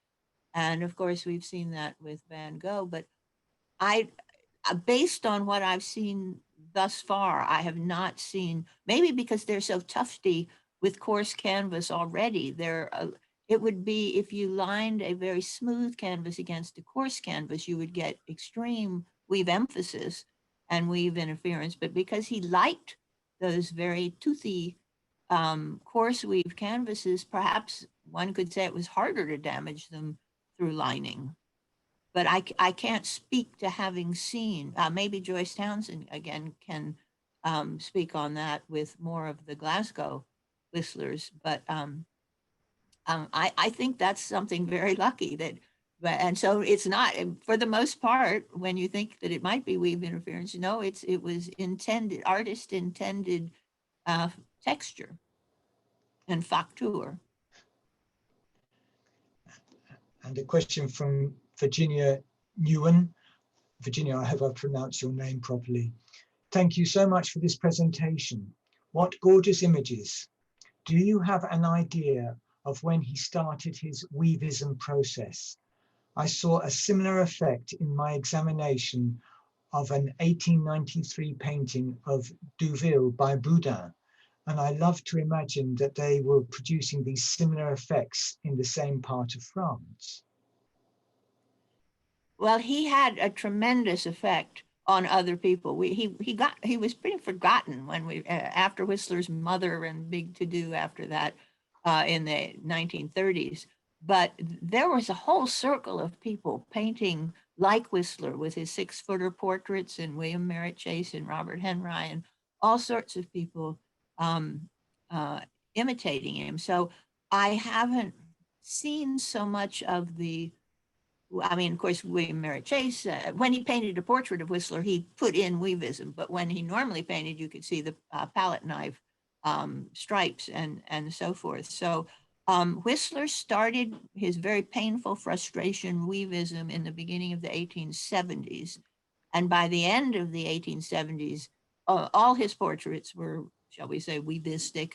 [SPEAKER 1] And of course, we've seen that with Van Gogh. But I, based on what I've seen thus far, I have not seen, maybe because they're so tufty with coarse canvas already, it would be, if you lined a very smooth canvas against a coarse canvas, you would get extreme weave emphasis and weave interference. But because he liked those very toothy, coarse weave canvases, perhaps one could say it was harder to damage them through lining. But I can't speak to having seen, maybe Joyce Townsend again can speak on that with more of the Glasgow Whistlers. But I think that's something very lucky and so it's not, for the most part, when you think that it might be weave interference, no, it was intended, artist intended texture and facture.
[SPEAKER 3] And a question from Virginia Newen. Virginia, I hope I've pronounced your name properly. Thank you so much for this presentation. What gorgeous images. Do you have an idea of when he started his weavism process? I saw a similar effect in my examination of an 1893 painting of Douville by Boudin, and I love to imagine that they were producing these similar effects in the same part of France.
[SPEAKER 1] Well, he had a tremendous effect on other people. He was pretty forgotten when after Whistler's mother and big to do after that in the 1930s. But there was a whole circle of people painting like Whistler with his 6-footer portraits, and William Merritt Chase and Robert Henry and all sorts of people imitating him. So I haven't seen so much of I mean, of course, William Merritt Chase, when he painted a portrait of Whistler, he put in weavism, but when he normally painted, you could see the palette knife stripes and so forth. So Whistler started his very painful frustration weavism in the beginning of the 1870s. And by the end of the 1870s, all his portraits were, shall we say, weavistic.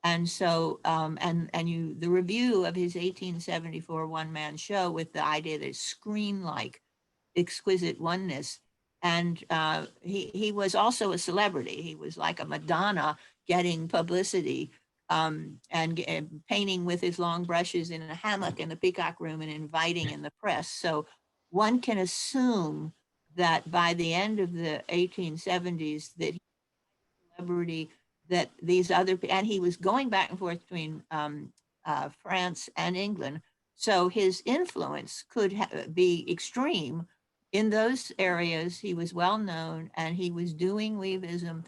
[SPEAKER 1] And so, the review of his 1874 one-man show with the idea that it's screen-like exquisite oneness. And he was also a celebrity. He was like a Madonna getting publicity and painting with his long brushes in a hammock in the Peacock Room and inviting in the press. So one can assume that by the end of the 1870s that he was a celebrity, that these other, and he was going back and forth between France and England. So his influence could be extreme in those areas, he was well known, and he was doing Weavism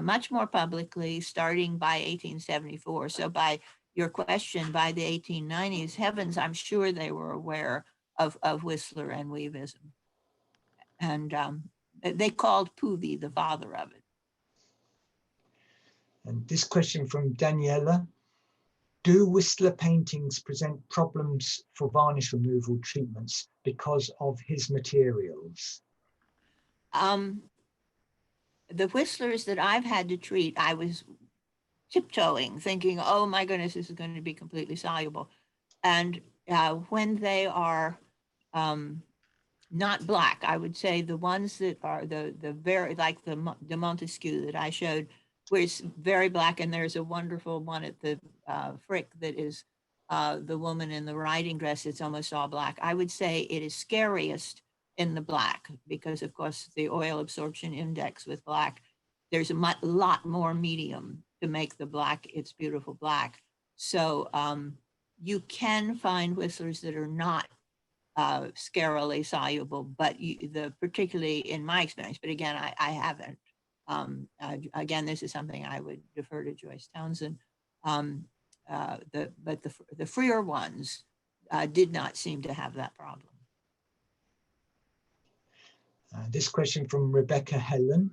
[SPEAKER 1] much more publicly starting by 1874. So by your question, by the 1890s, heavens, I'm sure they were aware of Whistler and Weavism. And they called Puvi the father of it.
[SPEAKER 3] And this question from Daniela: do Whistler paintings present problems for varnish removal treatments because of his materials?
[SPEAKER 1] The Whistlers that I've had to treat, I was tiptoeing, thinking, oh my goodness, this is going to be completely soluble. And when they are not black, I would say the ones that are the very, like the Montesquieu that I showed, where it's very black, and there's a wonderful one at the Frick that is the woman in the riding dress. It's almost all black. I would say it is scariest in the black because, of course, the oil absorption index with black, there's a lot more medium to make the black its beautiful black. So you can find Whistlers that are not scarily soluble, but particularly in my experience, but again, I haven't. Again, this is something I would defer to Joyce Townsend. But the freer ones did not seem to have that problem.
[SPEAKER 3] This question from Rebecca Helen: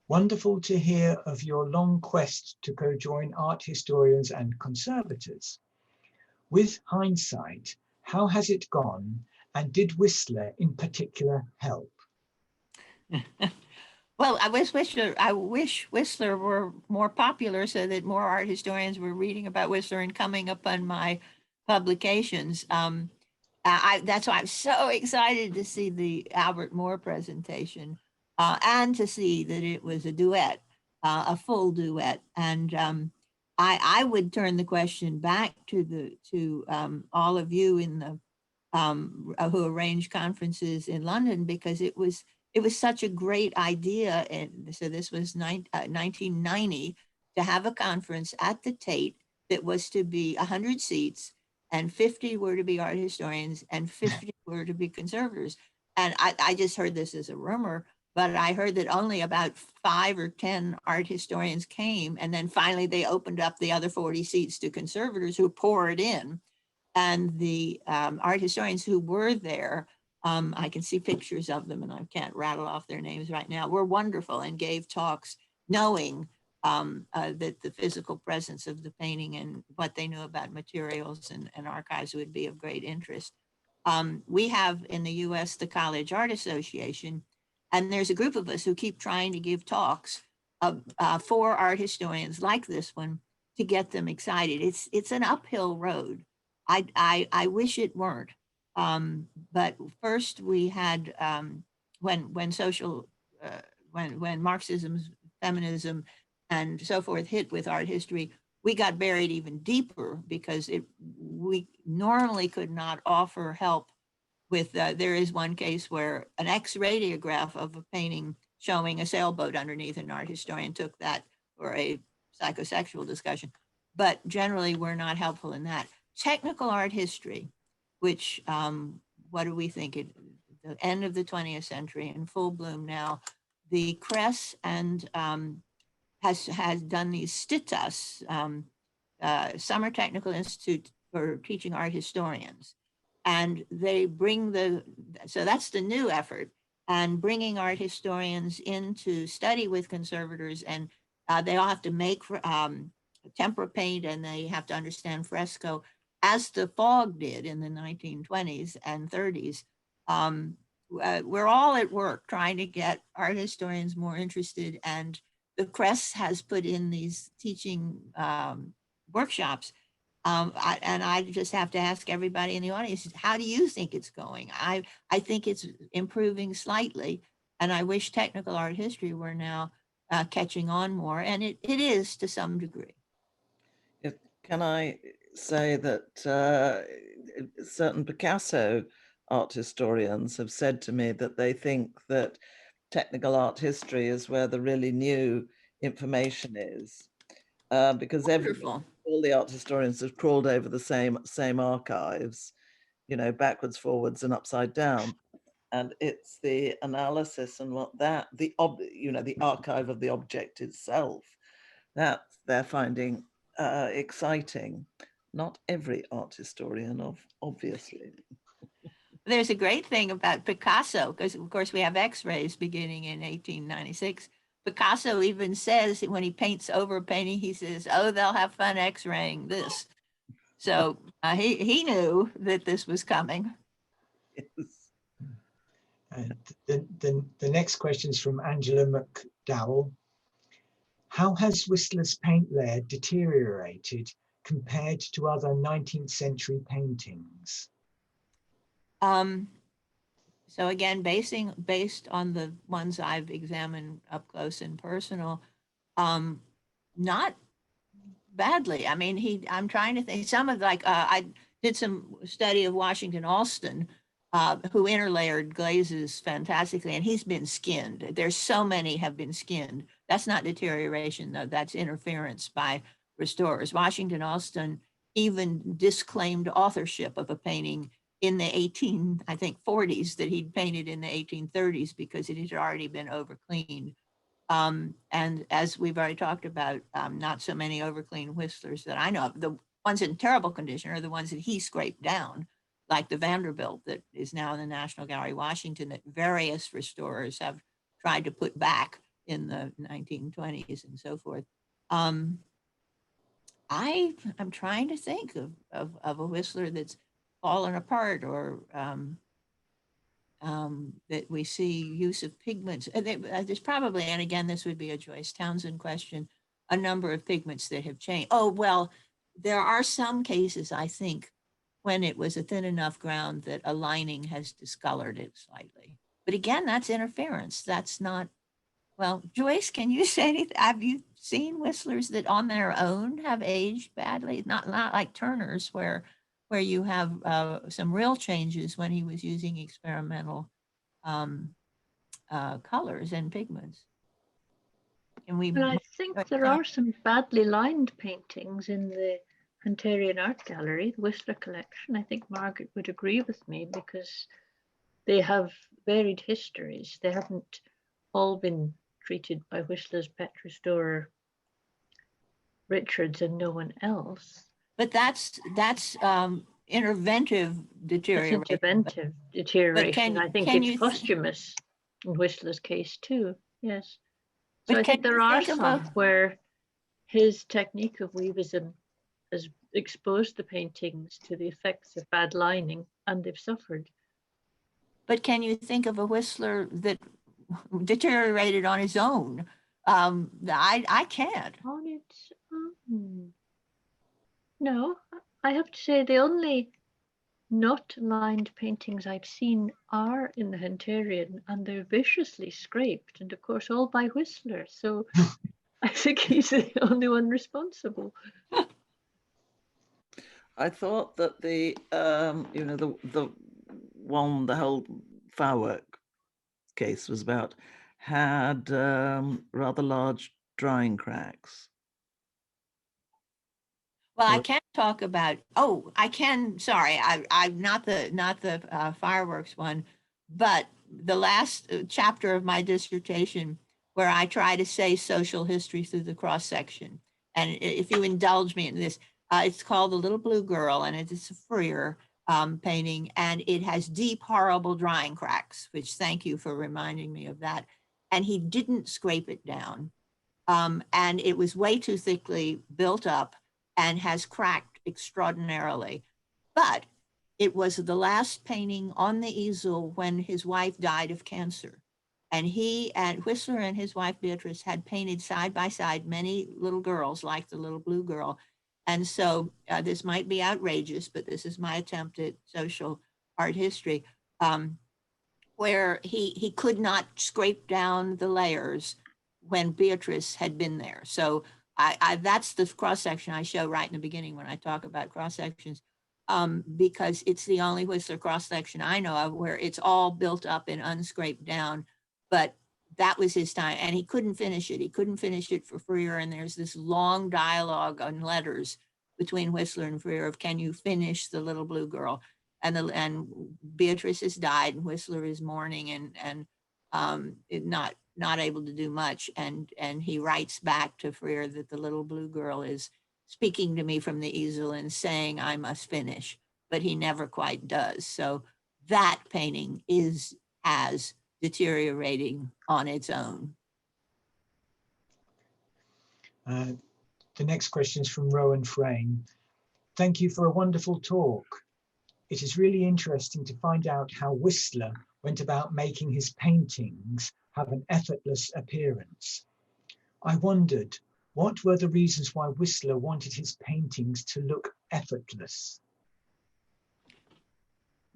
[SPEAKER 3] wonderful to hear of your long quest to co-join art historians and conservators. With hindsight, how has it gone, and did Whistler in particular help?
[SPEAKER 1] Well, I wish Whistler were more popular so that more art historians were reading about Whistler and coming upon my publications. That's why I'm so excited to see the Albert Moore presentation and to see that it was a duet, a full duet. And I would turn the question back to all of you in the who arranged conferences in London, because it was such a great idea. And so this was 1990, to have a conference at the Tate that was to be 100 seats, and 50 were to be art historians and 50 were to be conservators. And I just heard this as a rumor, but I heard that only about 5 or 10 art historians came. And then finally they opened up the other 40 seats to conservators who poured in. And the art historians who were there, I can see pictures of them and I can't rattle off their names right now, were wonderful and gave talks knowing that the physical presence of the painting and what they knew about materials and archives would be of great interest. We have in the US the College Art Association, and there's a group of us who keep trying to give talks for art historians like this one to get them excited. It's an uphill road. I wish it weren't. But first we had when Marxism, feminism, and so forth hit with art history, we got buried even deeper because we normally could not offer help with. There is one case where an X-radiograph of a painting showing a sailboat underneath, an art historian took that for a psychosexual discussion. But generally, we're not helpful in that. Technical art history, which what do we think? At the end of the 20th century, in full bloom now, the Kress and has done these STITAS, Summer Technical Institute for Teaching Art Historians, and they bring so that's the new effort, and bringing art historians in to study with conservators, and they all have to make tempera paint, and they have to understand fresco, as the Fog did in the 1920s and 30s. We're all at work trying to get art historians more interested, and the Kress has put in these teaching workshops. And I just have to ask everybody in the audience, how do you think it's going? I think it's improving slightly, and I wish technical art history were now catching on more, and it is to some degree.
[SPEAKER 2] Can I say that certain Picasso art historians have said to me that they think that technical art history is where the really new information is, because all the art historians have crawled over the same archives, backwards, forwards, and upside down. And it's the analysis and what that, the archive of the object itself, that they're finding exciting. Not every art historian, obviously.
[SPEAKER 1] There's a great thing about Picasso, because of course we have X-rays beginning in 1896. Picasso even says when he paints over a painting, he says, "Oh, they'll have fun X-raying this." So he knew that this was coming.
[SPEAKER 2] Yes.
[SPEAKER 3] And the next question is from Angela McDowell. How has Whistler's paint layer deteriorated compared to other 19th century paintings?
[SPEAKER 1] So again, based on the ones I've examined up close and personal, not badly. I mean, I'm trying to think. Some of I did some study of Washington Alston, who interlayered glazes fantastically, and he's been skinned. There's so many have been skinned. That's not deterioration, though. That's interference by restorers. Washington Alston even disclaimed authorship of a painting in the 40s that he'd painted in the 1830s because it had already been overcleaned. And as we've already talked about, not so many overclean Whistlers that I know of. The ones in terrible condition are the ones that he scraped down, like the Vanderbilt that is now in the National Gallery, Washington, that various restorers have tried to put back in the 1920s and so forth. I'm trying to think of a Whistler that's fallen apart or that we see use of pigments. There's probably, and again, this would be a Joyce Townsend question, a number of pigments that have changed. Oh, well, there are some cases, I think, when it was a thin enough ground that a lining has discolored it slightly. But again, that's interference. That's not, well, Joyce, can you say anything? Have you seen Whistlers that on their own have aged badly? Not like Turner's where you have some real changes when he was using experimental colors and pigments. And
[SPEAKER 4] Well, I think there are some badly lined paintings in the Hunterian Art Gallery, the Whistler collection. I think Margaret would agree with me because they have varied histories. They haven't all been treated by Whistler's pet restorer Richards and no one else.
[SPEAKER 1] But that's interventive deterioration.
[SPEAKER 4] That's interventive deterioration. I think it's posthumous in Whistler's case too. Yes. So I think there are some where his technique of weavism has exposed the paintings to the effects of bad lining, and they've suffered.
[SPEAKER 1] But can you think of a Whistler that deteriorated on his own? I can't.
[SPEAKER 4] On its own. No, I have to say the only not lined paintings I've seen are in the Hunterian, and they're viciously scraped, and of course all by Whistler. So I think he's the only one responsible.
[SPEAKER 2] I thought that the whole firework case was about had rather large drying cracks.
[SPEAKER 1] Well, I can't talk about. Oh, I can. Sorry, I'm not the fireworks one, but the last chapter of my dissertation where I try to say social history through the cross section. And if you indulge me in this, it's called The Little Blue Girl, and it's a Freer painting, and it has deep, horrible drying cracks. Which thank you for reminding me of that. And he didn't scrape it down, and it was way too thickly built up and has cracked extraordinarily. But it was the last painting on the easel when his wife died of cancer. And he and Whistler and his wife Beatrice had painted side by side many little girls like the Little Blue Girl. And so this might be outrageous, but this is my attempt at social art history, where he could not scrape down the layers when Beatrice had been there. So that's the cross section I show right in the beginning when I talk about cross sections, because it's the only Whistler cross section I know of where it's all built up and unscraped down. But that was his time, and he couldn't finish it. He couldn't finish it for Freer, and there's this long dialogue on letters between Whistler and Freer of, can you finish the Little Blue Girl? and Beatrice has died, and Whistler is mourning and not able to do much. And he writes back to Freer that the little blue girl is speaking to me from the easel and saying I must finish, but he never quite does. So that painting is as deteriorating on its own.
[SPEAKER 3] The next question is from Rowan Frame. Thank you for a wonderful talk. It is really interesting to find out how Whistler went about making his paintings have an effortless appearance. I wondered, what were the reasons why Whistler wanted his paintings to look effortless?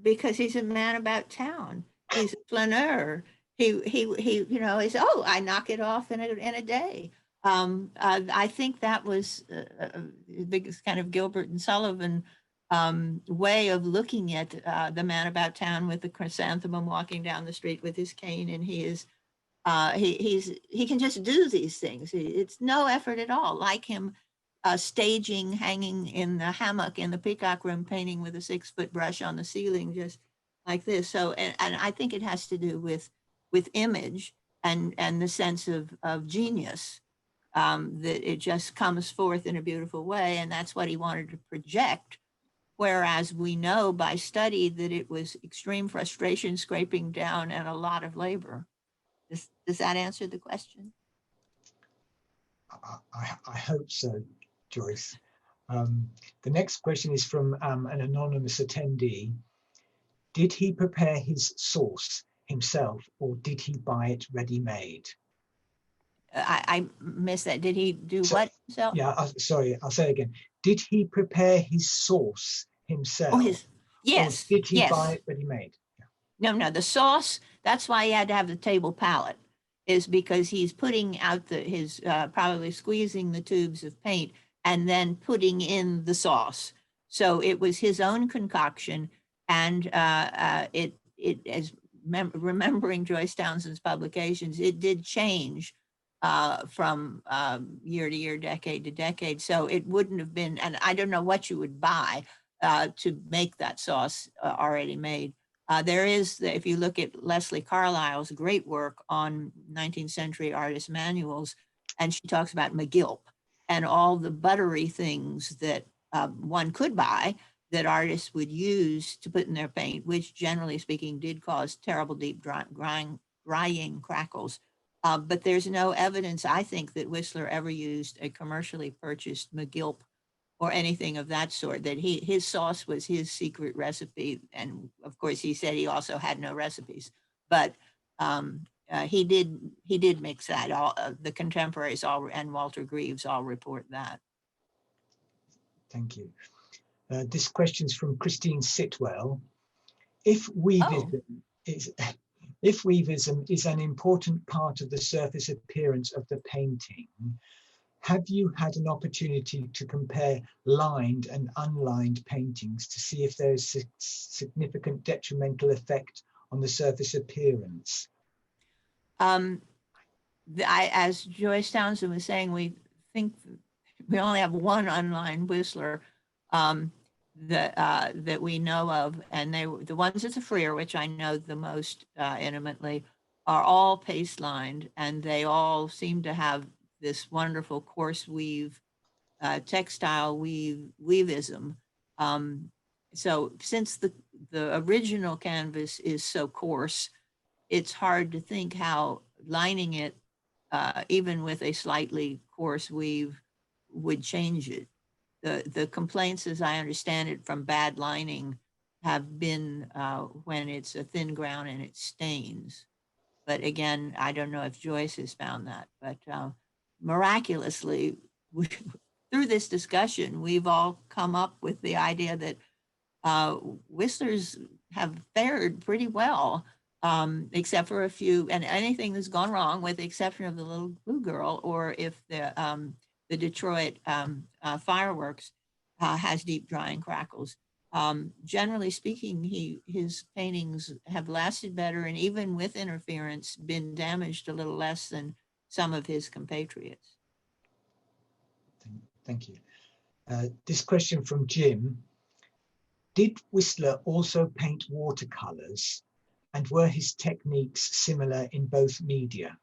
[SPEAKER 1] Because he's a man about town. He's a flaneur. He you know, is, oh, I knock it off in a day. I think that was the biggest kind of Gilbert and Sullivan way of looking at the man about town with the chrysanthemum walking down the street with his cane, and he is he can just do these things. It's no effort at all. Like him staging, hanging in the hammock in the Peacock Room, painting with a 6-foot brush on the ceiling, just like this. So, and I think it has to do with image and the sense of genius, that it just comes forth in a beautiful way, and that's what he wanted to project. Whereas we know by study that it was extreme frustration, scraping down, and a lot of labor. Does that answer the question?
[SPEAKER 3] I hope so, Joyce. The next question is from an anonymous attendee. Did he prepare his sauce himself, or did he buy it ready-made?
[SPEAKER 1] I missed that. Did he do what himself?
[SPEAKER 3] Yeah, sorry, I'll say it again. Did he prepare his sauce himself?
[SPEAKER 1] Oh, yes.
[SPEAKER 3] Or did he
[SPEAKER 1] yes.
[SPEAKER 3] buy it ready-made? Yeah.
[SPEAKER 1] No, the sauce, that's why he had to have the table palette, is because he's putting out his probably squeezing the tubes of paint and then putting in the sauce. So it was his own concoction, and it as remembering Joyce Townsend's publications, it did change from year to year, decade to decade. So it wouldn't have been, and I don't know what you would buy to make that sauce already made. There is, if you look at Leslie Carlisle's great work on 19th century artist manuals, and she talks about McGilp and all the buttery things that one could buy that artists would use to put in their paint, which generally speaking did cause terrible deep drying crackles. But there's no evidence, I think, that Whistler ever used a commercially purchased McGilp or anything of that sort, that his sauce was his secret recipe. And of course, he said he also had no recipes, but he did mix that. All the contemporaries and Walter Greaves all report that.
[SPEAKER 3] Thank you. This question's from Christine Sitwell. If weavism is an important part of the surface appearance of the painting, have you had an opportunity to compare lined and unlined paintings to see if there is a significant detrimental effect on the surface appearance?
[SPEAKER 1] As Joyce Townsend was saying, we think we only have one unlined Whistler that we know of, and the ones at the Freer, which I know the most intimately, are all paste lined, and they all seem to have this wonderful coarse weave, textile weavism. So since the original canvas is so coarse, it's hard to think how lining it, even with a slightly coarse weave, would change it. The complaints, as I understand it, from bad lining have been when it's a thin ground and it stains. But again, I don't know if Joyce has found that, but miraculously, through this discussion, we've all come up with the idea that Whistlers have fared pretty well, except for a few, and anything that's gone wrong, with the exception of the little blue girl, or if the Detroit fireworks has deep drying crackles. Generally speaking, his paintings have lasted better, and even with interference, been damaged a little less than some of his compatriots.
[SPEAKER 3] Thank you. This question from Jim. Did Whistler also paint watercolors, and were his techniques similar in both media?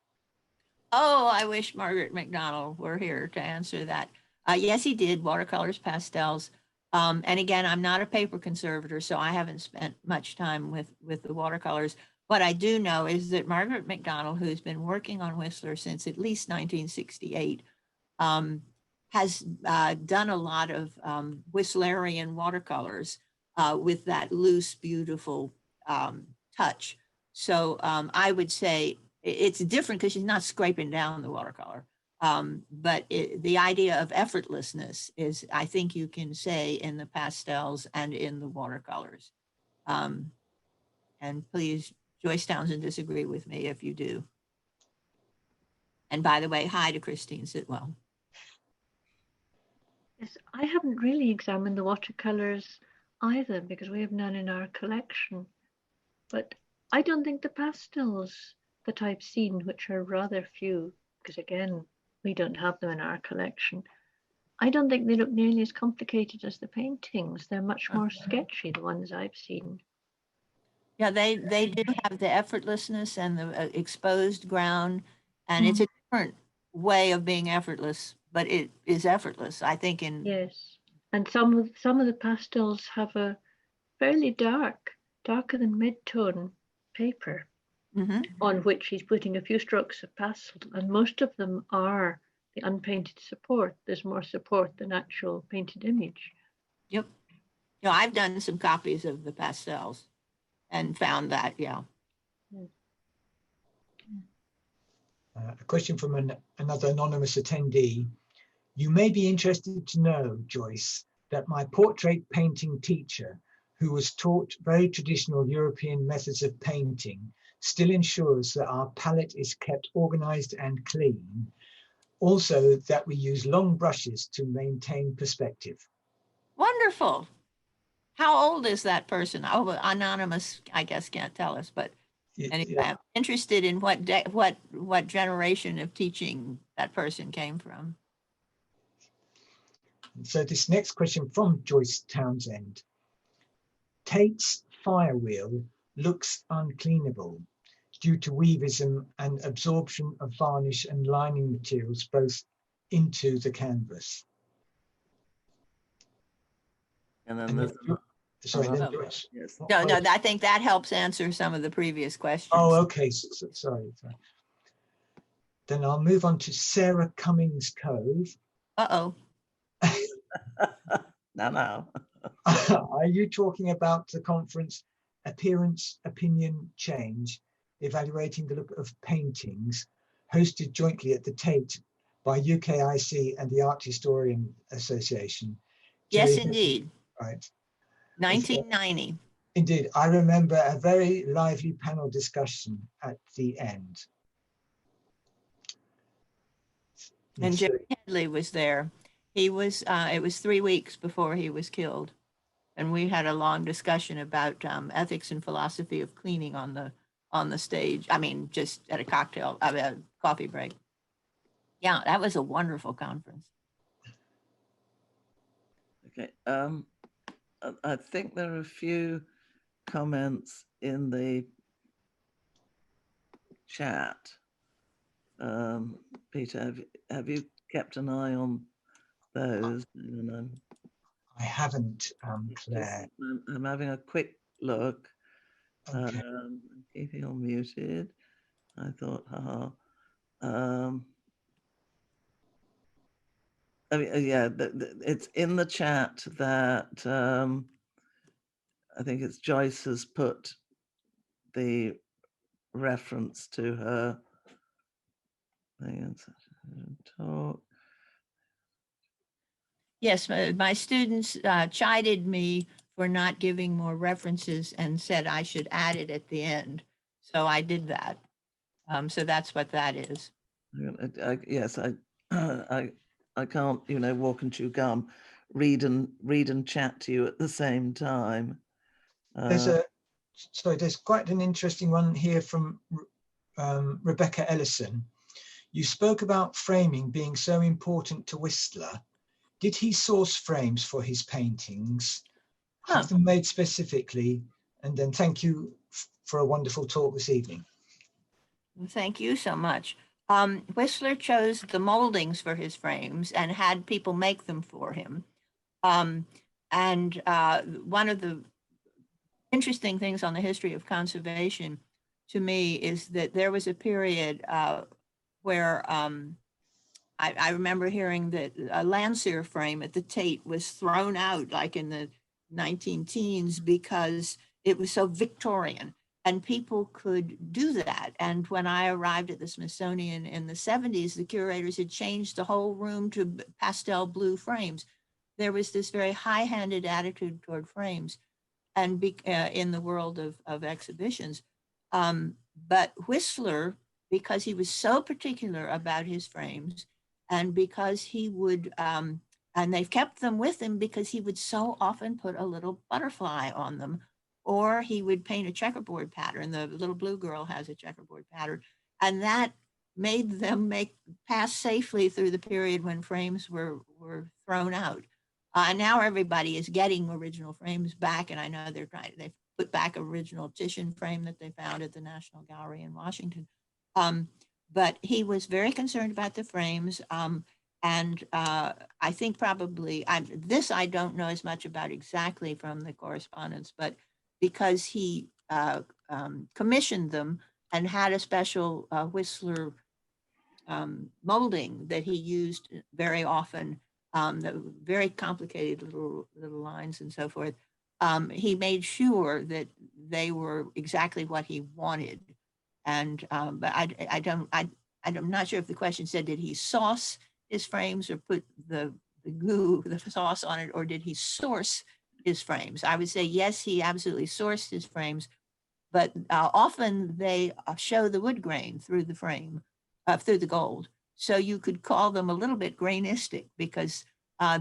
[SPEAKER 1] Oh, I wish Margaret McDonald were here to answer that. Yes, he did watercolors, pastels. And again, I'm not a paper conservator, so I haven't spent much time with the watercolors. What I do know is that Margaret McDonald, who's been working on Whistler since at least 1968, has done a lot of Whistlerian watercolors with that loose, beautiful touch. So I would say it's different because she's not scraping down the watercolor. But the idea of effortlessness is, I think you can say, in the pastels and in the watercolors. And please, Joyce Townsend, disagree with me if you do. And by the way, hi to Christine Sitwell.
[SPEAKER 4] Yes, I haven't really examined the watercolors either because we have none in our collection. But I don't think the pastels that I've seen, which are rather few, because again, we don't have them in our collection, I don't think they look nearly as complicated as the paintings. They're much more sketchy, the ones I've seen.
[SPEAKER 1] Yeah, they do have the effortlessness and the exposed ground, and it's a different way of being effortless, but it is effortless, I think. In
[SPEAKER 4] Yes, and some of the pastels have a fairly darker than mid-tone paper on which he's putting a few strokes of pastel, and most of them are the unpainted support. There's more support than actual painted image.
[SPEAKER 1] Yep. You know, I've done some copies of the pastels and found that, yeah.
[SPEAKER 3] A question from another anonymous attendee. You may be interested to know, Joyce, that my portrait painting teacher, who was taught very traditional European methods of painting, still ensures that our palette is kept organized and clean. Also, that we use long brushes to maintain perspective.
[SPEAKER 1] Wonderful. How old is that person? Oh, anonymous, I guess, can't tell us, but anyway,
[SPEAKER 3] Yeah.
[SPEAKER 1] I'm interested in what generation of teaching that person came from.
[SPEAKER 3] So this next question from Joyce Townsend. Tate's fire wheel looks uncleanable due to weavism and absorption of varnish and lining materials both into the canvas.
[SPEAKER 2] And then
[SPEAKER 3] sorry, then
[SPEAKER 1] Oh.
[SPEAKER 3] Joyce.
[SPEAKER 2] yes.
[SPEAKER 1] No, I think that helps answer some of the previous questions.
[SPEAKER 3] Oh, okay. Sorry. Then I'll move on to Sarah Cummings Cove.
[SPEAKER 1] Uh-oh.
[SPEAKER 2] No.
[SPEAKER 3] Are you talking about the conference Appearance, Opinion, Change, Evaluating the Look of Paintings, hosted jointly at the Tate by UKIC and the Art Historian Association?
[SPEAKER 1] Yes,
[SPEAKER 3] Jerry,
[SPEAKER 1] indeed.
[SPEAKER 3] right.
[SPEAKER 1] 1990.
[SPEAKER 3] Indeed. I remember a very lively panel discussion at the end.
[SPEAKER 1] And
[SPEAKER 3] Yes,
[SPEAKER 1] Jerry Headley was there. He was, it was 3 weeks before he was killed. And we had a long discussion about ethics and philosophy of cleaning on the stage. I mean, just at a coffee break. Yeah, that was a wonderful conference.
[SPEAKER 2] Okay. I think there are a few comments in the chat. Peter, have you kept an eye on those?
[SPEAKER 3] I haven't, Claire.
[SPEAKER 2] I'm having a quick look.
[SPEAKER 3] Okay.
[SPEAKER 2] Keeping on muted. I thought, I mean, yeah, it's in the chat that I think it's Joyce has put the reference to her talk.
[SPEAKER 1] Yes, my students chided me for not giving more references and said I should add it at the end. So I did that. So that's what that is.
[SPEAKER 2] Yes, I can't, walk and chew gum, read and chat to you at the same time.
[SPEAKER 3] There's quite an interesting one here from Rebecca Ellison. You spoke about framing being so important to Whistler. Did he source frames for his paintings? have them made specifically. And then thank you for a wonderful talk this evening.
[SPEAKER 1] Thank you so much. Whistler chose the moldings for his frames and had people make them for him. One of the interesting things on the history of conservation to me is that there was a period where I remember hearing that a Landseer frame at the Tate was thrown out like in the 19 teens because it was so Victorian and people could do that. And when I arrived at the Smithsonian in the 70s, the curators had changed the whole room to pastel blue frames. There was this very high-handed attitude toward frames and in the world of exhibitions. But Whistler, because he was so particular about his frames, and because he would, and they've kept them with him because he would so often put a little butterfly on them, or he would paint a checkerboard pattern. The little blue girl has a checkerboard pattern, and that made them pass safely through the period when frames were thrown out. Now everybody is getting original frames back, and I know they've put back original Titian frame that they found at the National Gallery in Washington. But he was very concerned about the frames. I think probably, this I don't know as much about exactly from the correspondence, but because he commissioned them and had a special Whistler molding that he used very often, the very complicated little lines and so forth. He made sure that they were exactly what he wanted. And but I'm not sure if the question said, did he sauce his frames or put the sauce on it, or did he source his frames? I would say yes, he absolutely sourced his frames, but often they show the wood grain through the frame, through the gold. So you could call them a little bit grainistic because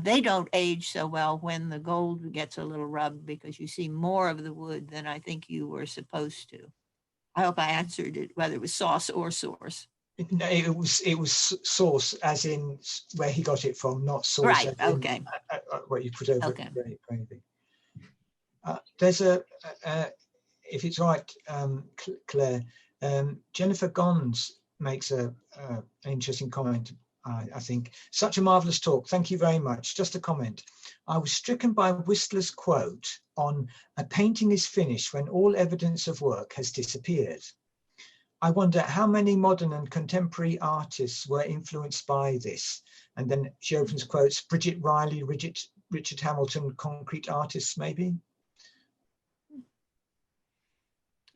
[SPEAKER 1] they don't age so well when the gold gets a little rubbed, because you see more of the wood than I think you were supposed to. I hope I answered it, whether it was sauce or source.
[SPEAKER 3] No, it was source as in where he got it from, not source.
[SPEAKER 1] Right.
[SPEAKER 3] As
[SPEAKER 1] Okay.
[SPEAKER 3] In, what you put over
[SPEAKER 1] Okay.
[SPEAKER 3] anything. There's a, if it's right, Claire, Jennifer Gons makes an interesting comment. I think such a marvelous talk. Thank you very much. Just a comment. I was stricken by Whistler's quote on "a painting is finished when all evidence of work has disappeared." I wonder how many modern and contemporary artists were influenced by this. And then she opens quotes, Bridget Riley, Richard Hamilton, concrete artists, maybe?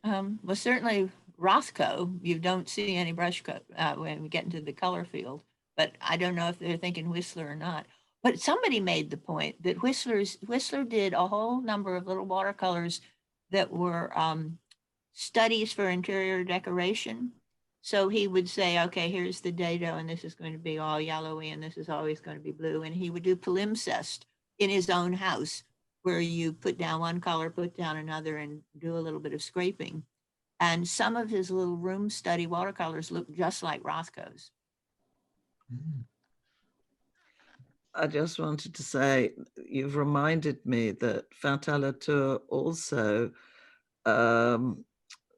[SPEAKER 1] Well, certainly Rothko, you don't see any brush coat when we get into the color field, but I don't know if they're thinking Whistler or not. But somebody made the point that Whistler did a whole number of little watercolors that were studies for interior decoration. So he would say, okay, here's the dado, and this is going to be all yellowy, and this is always going to be blue. And he would do palimpsest in his own house, where you put down one color, put down another, and do a little bit of scraping. And some of his little room study watercolors look just like Rothko's.
[SPEAKER 2] I just wanted to say, you've reminded me that Fatin Latour also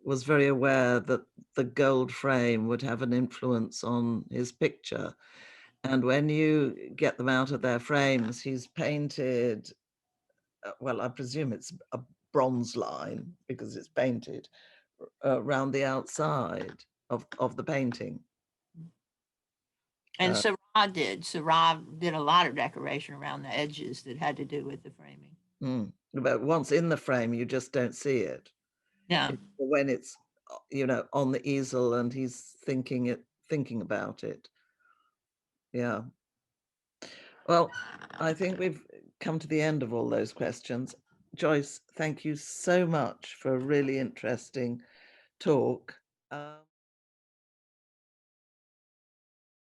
[SPEAKER 2] was very aware that the gold frame would have an influence on his picture. And when you get them out of their frames, he's painted, well, I presume it's a bronze line because it's painted around the outside of the painting.
[SPEAKER 1] And Seurat did a lot of decoration around the edges that had to do with the framing.
[SPEAKER 2] But once in the frame, you just don't see it.
[SPEAKER 1] Yeah.
[SPEAKER 2] When it's, on the easel and he's thinking about it. Yeah. Well, I think we've come to the end of all those questions. Joyce, thank you so much for a really interesting talk.